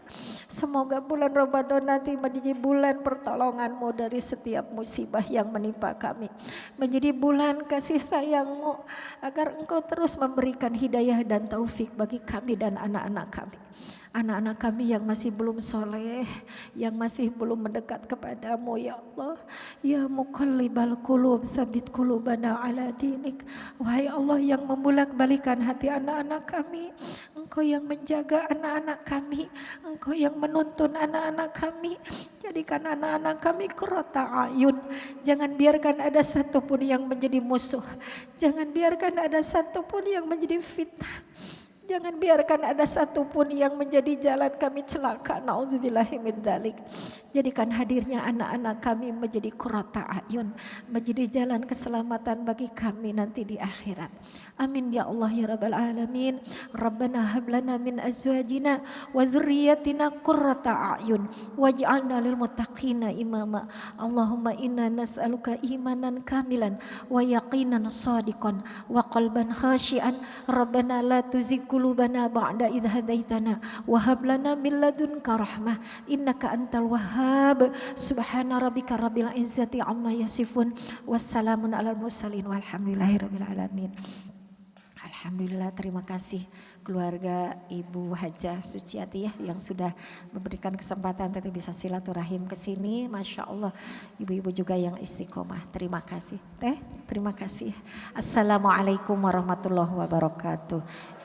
Semoga bulan Ramadan nanti menjadi bulan pertolongan-Mu dari setiap musibah yang menimpa kami. Menjadi bulan kasih sayang-Mu agar Engkau terus memberikan hidayah dan taufik bagi kami dan anak-anak kami. Anak-anak kami yang masih belum soleh, yang masih belum mendekat kepadamu ya Allah. Ya muqallibal qulub, tsabit qulubana ala dinik. Wahai Allah yang membulak-balikan hati anak-anak kami, Engkau yang menjaga anak-anak kami, Engkau yang menuntun anak-anak kami. Jadikan anak-anak kami qurrata ayun. Jangan biarkan ada satupun yang menjadi musuh. Jangan biarkan ada satupun yang menjadi fitnah. Jangan biarkan ada satupun yang menjadi jalan kami celaka. Nauzubillahi min dzalik. Jadikan hadirnya anak-anak kami menjadi qurrata ayun, menjadi jalan keselamatan bagi kami nanti di akhirat. Amin ya Allah ya rabbal alamin. Rabbana hab lana min azwajina wa dzurriyyatina qurrata ayun waj'alna lil muttaqina imama. Allahumma inna nas'aluka imanan kamilan wa yaqinan shadiqan wa qalban khashian. Rabbana la tuzigh qulubana ba'da idh hadaitana wa hab lana min ladunka rahmah innaka antal wahhab. Subhana rabbika rabbil izzati amma yasifun wassalamun alal mursalin walhamdulillahi rabbil alamin. Alhamdulillah, terima kasih keluarga Ibu Hajah Suciati ya yang sudah memberikan kesempatan tadi bisa silaturahim ke sini. Masya Allah, ibu-ibu juga yang istiqomah. Terima kasih. Terima kasih. Assalamualaikum warahmatullahi wabarakatuh.